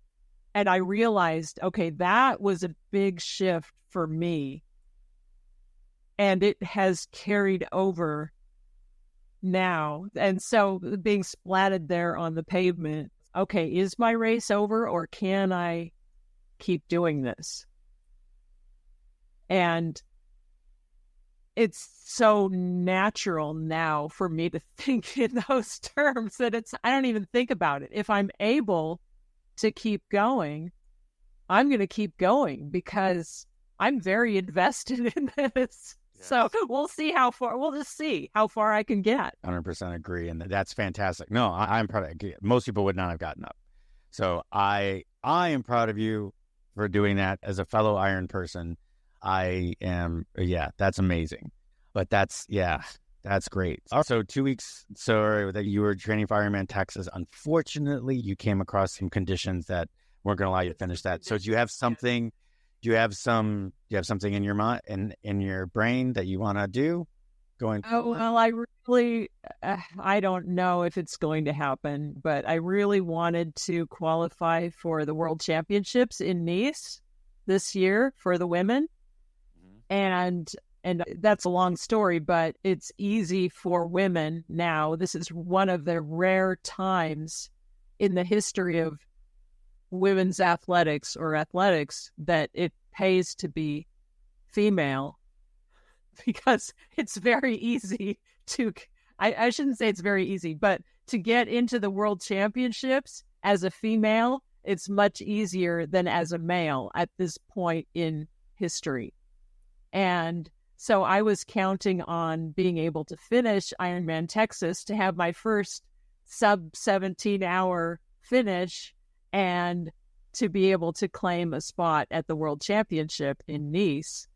And I realized, okay, that was a big shift for me. And it has carried over now. And so being splatted there on the pavement, okay, is my race over or can I keep doing this? And it's so natural now for me to think in those terms that I don't even think about it. If I'm able to keep going, I'm going to keep going because I'm very invested in this. Yes. So we'll just see how far I can get. 100% agree. And that's fantastic. No, I'm proud of you. Most people would not have gotten up. So I am proud of you for doing that as a fellow Iron person. I am, that's amazing. But that's That's great. So 2 weeks, so that you were training for Ironman Texas. Unfortunately, you came across some conditions that weren't going to allow you to finish that. So do you have something? Do you have something in your mind and in your brain that you want to do going forward? Well, I don't know if it's going to happen, but I really wanted to qualify for the World Championships in Nice this year for the women. And that's a long story, but it's easy for women now. This is one of the rare times in the history of women's athletics that it pays to be female, because it's very easy to, I shouldn't say it's very easy, but to get into the World Championships as a female, it's much easier than as a male at this point in history. And so I was counting on being able to finish Ironman Texas to have my first sub 17-hour finish and to be able to claim a spot at the World Championship in Nice.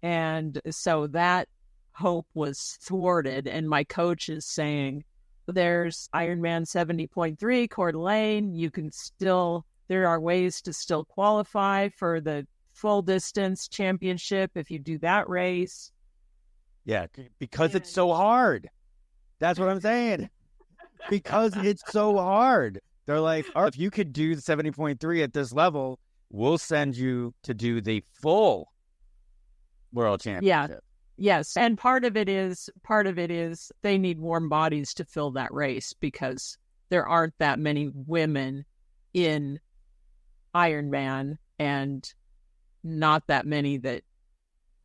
And so that hope was thwarted. And my coach is saying, there's Ironman 70.3, Coeur d'Alene. There are ways to still qualify for the full distance championship if you do that race. Yeah, because it's so hard. That's what I'm saying. Because it's so hard. They're like, oh, if you could do the 70.3 at this level, we'll send you to do the full World Championship. Yeah. Yes. And part of it is they need warm bodies to fill that race, because there aren't that many women in Ironman and not that many that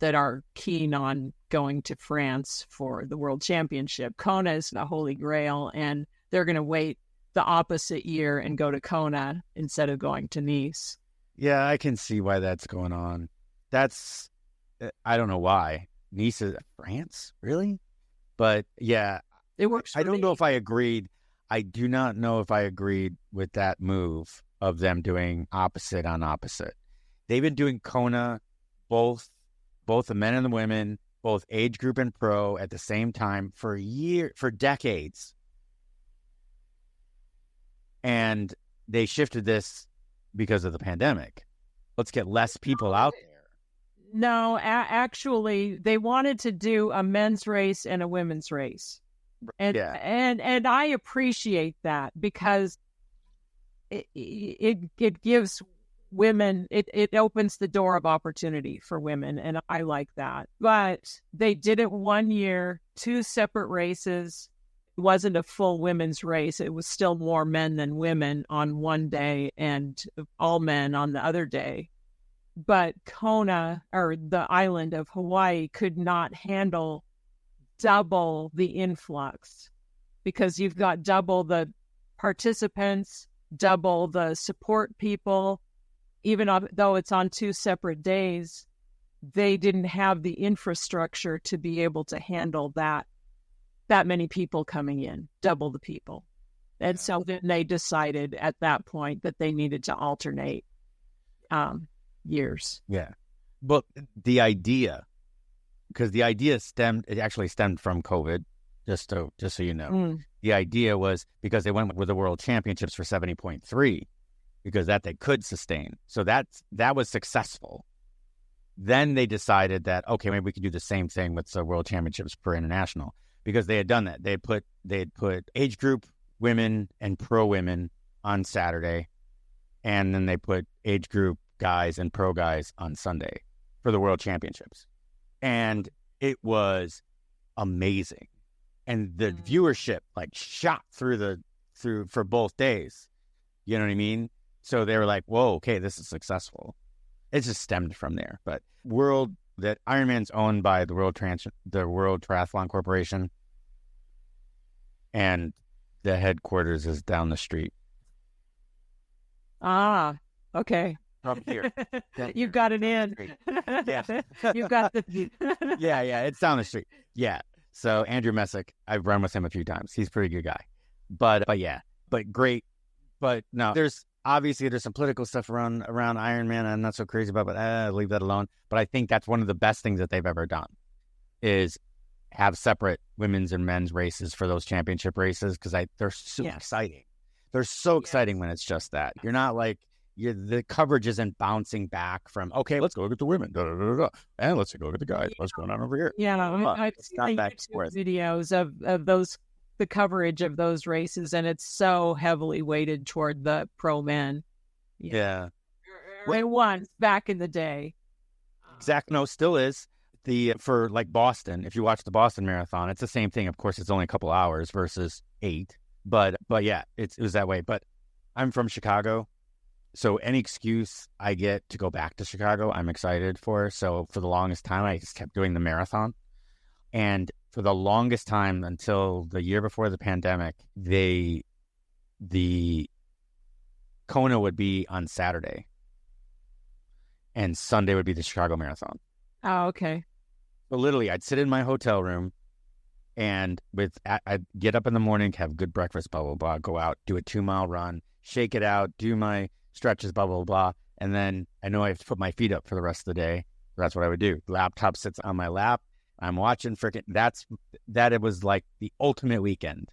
are keen on going to France for the World Championship. Kona is the holy grail, and they're going to wait the opposite year and go to Kona instead of going to Nice. Yeah, I can see why that's going on. I don't know why. Nice is France, really? But yeah, it works. I don't know if I agreed. I do not know if I agreed with that move of them doing opposite on opposite. They've been doing Kona, both the men and the women, both age group and pro at the same time for decades. And they shifted this because of the pandemic. Let's get less people out there. No, actually, they wanted to do a men's race and a women's race. And I appreciate that, because it gives women, it opens the door of opportunity for women, and I like that. But they did it one year, 2 separate races. It wasn't a full women's race. It was still more men than women on one day and all men on the other day. But Kona, or the island of Hawaii, could not handle double the influx, because you've got double the participants, double the support people. Even though it's on 2 separate days, they didn't have the infrastructure to be able to handle that many people coming in, double the people. And so then they decided at that point that they needed to alternate years. Yeah. But the idea, because the idea actually stemmed from COVID, just so you know. The idea was because they went with the World Championships for 70.3, because that they could sustain. So that was successful. Then they decided that, okay, maybe we could do the same thing with the World Championships per international, because they had done that. They had put age group women and pro women on Saturday, and then they put age group guys and pro guys on Sunday for the World Championships. And it was amazing. And the viewership shot through for both days. You know what I mean? So they were like, whoa, okay, this is successful. It just stemmed from there. But that Ironman's owned by the World Triathlon Corporation, and the headquarters is down the street. Ah, okay. From here. You've got it in. Yeah. You've got the... Yeah, it's down the street. Yeah. So Andrew Messick, I've run with him a few times. He's a pretty good guy. But great. But no, there's some political stuff around Ironman I'm not so crazy about, but leave that alone. But I think that's one of the best things that they've ever done, is have separate women's and men's races for those championship races because they're so exciting. They're so exciting when it's just that. You're not like the coverage isn't bouncing back from, okay, let's go look at the women, and let's go look at the guys. What's going on over here? I've seen the YouTube videos of those, the coverage of those races, and it's so heavily weighted toward the pro men. Yeah. It was back in the day. Exactly. No, still is. For like Boston, if you watch the Boston Marathon, it's the same thing. Of course, it's only a couple hours versus 8. But yeah, it was that way. But I'm from Chicago, so any excuse I get to go back to Chicago, I'm excited for. So for the longest time, I just kept doing the marathon. And for the longest time until the year before the pandemic, the Kona would be on Saturday, and Sunday would be the Chicago Marathon. Oh, okay. But literally, I'd sit in my hotel room, and I'd get up in the morning, have good breakfast, blah, blah, blah, go out, do a 2-mile run, shake it out, do my stretches, blah, blah, blah. And then I know I have to put my feet up for the rest of the day. That's what I would do. Laptop sits on my lap. I'm watching it was like the ultimate weekend.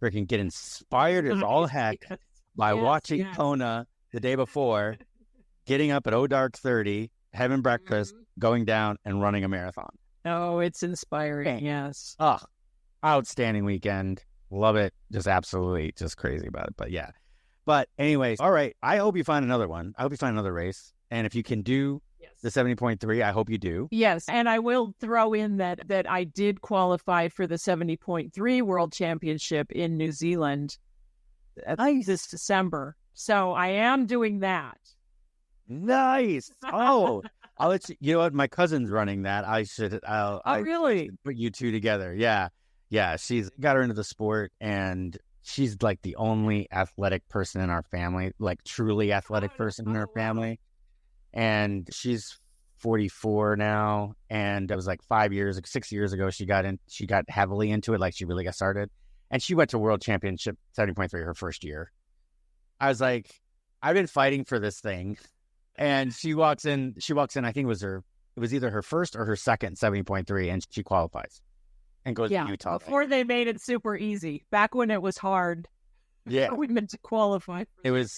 Freaking get inspired as all heck by watching Kona the day before, getting up at dark 30, having breakfast, going down and running a marathon. Oh, it's inspiring. Yes. Oh, outstanding weekend. Love it. Just absolutely just crazy about it. But yeah. But anyways, all right. I hope you find another one. I hope you find another race. And if you can do the 70.3, I hope you do. Yes. And I will throw in that I did qualify for the 70.3 World Championship in New Zealand this December. So I am doing that. Nice. Oh, I'll let you know what? My cousin's running that. Really? Put you two together. Yeah. Yeah. She's got her into the sport, and she's like the only athletic person in our family, like truly athletic person in our family. And she's 44 now. And it was like 6 years ago, she got heavily into it. Like she really got started, and she went to World Championship 70.3 her first year. I was like, I've been fighting for this thing. And she walks in, I think it was either her first or her second 70.3, and she qualifies and goes to Utah. Before they made it super easy, back when it was hard. Yeah. We meant to qualify. It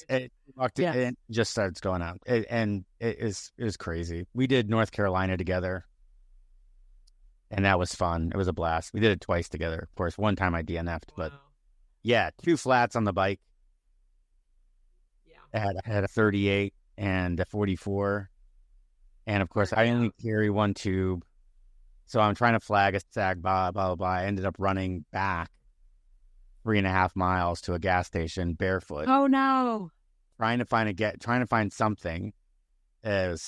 just starts going out. It was crazy. We did North Carolina together, and that was fun. It was a blast. We did it twice together. Of course, one time I DNF'd, but yeah, 2 flats on the bike. Yeah. I had a 38. And a 44. And of course, I only carry 1 tube. So I'm trying to flag a sag, blah, blah, blah. I ended up running back 3.5 miles to a gas station barefoot. Oh, no. Trying to find something. It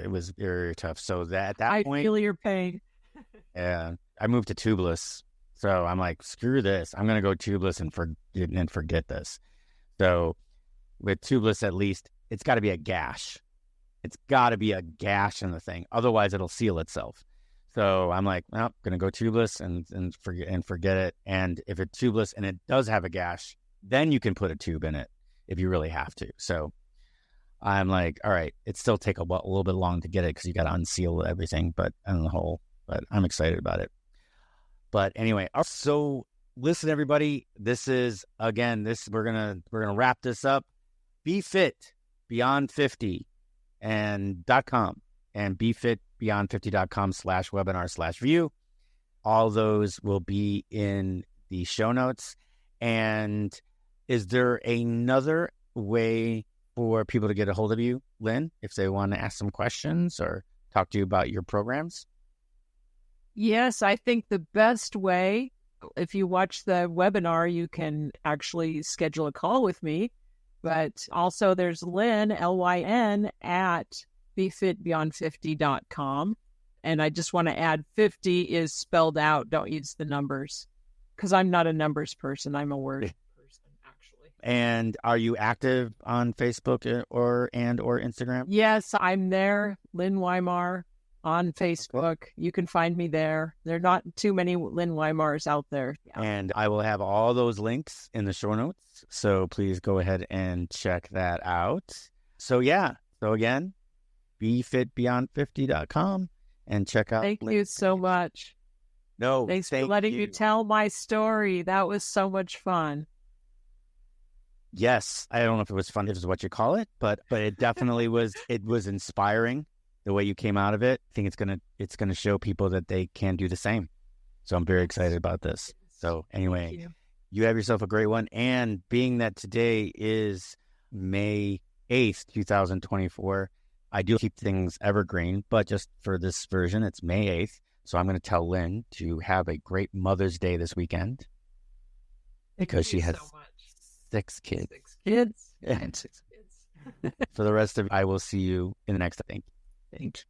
was very tough. So at that point, I feel your pain. Yeah. I moved to tubeless. So I'm like, screw this. I'm going to go tubeless and forget this. So with tubeless, at least, it's got to be a gash. It's got to be a gash in the thing. Otherwise, it'll seal itself. So I'm like, well, I'm going to go tubeless and forget it. And if it's tubeless and it does have a gash, then you can put a tube in it if you really have to. So I'm like, all right, it still take a little bit long to get it because you got to unseal everything, but I'm excited about it. But anyway, so listen, everybody, this is, again, we're going to wrap this up. Be Fit Beyond 50 and .com and befitbeyond50.com/webinar/view. All those will be in the show notes. And is there another way for people to get a hold of you, Lynn, if they want to ask some questions or talk to you about your programs? Yes, I think the best way, if you watch the webinar, you can actually schedule a call with me. But also there's Lynn, Lyn, at befitbeyond50.com. And I just want to add 50 is spelled out. Don't use the numbers because I'm not a numbers person. I'm a word person, actually. And are you active on Facebook or Instagram? Yes, I'm there. Lynn Weimar on Facebook. You can find me there. There are not too many Lynn Weimars out there. Yeah. And I will have all those links in the show notes. So please go ahead and check that out. So again, befitbeyond50.com and check out. Thank you so much. No, Thanks for thank letting you. me tell my story. That was so much fun. Yes, I don't know if it was fun, if it's what you call it, but it definitely was. It was inspiring the way you came out of it. I think it's gonna show people that they can do the same. So I'm very excited about this. So anyway, you have yourself a great one. And being that today is May 8th, 2024, I do keep things evergreen, but just for this version, it's May 8th. So I'm going to tell Lynn to have a great Mother's Day this weekend because she has 6 kids. 6 kids. And for the rest of it, I will see you in the next thing. Thanks.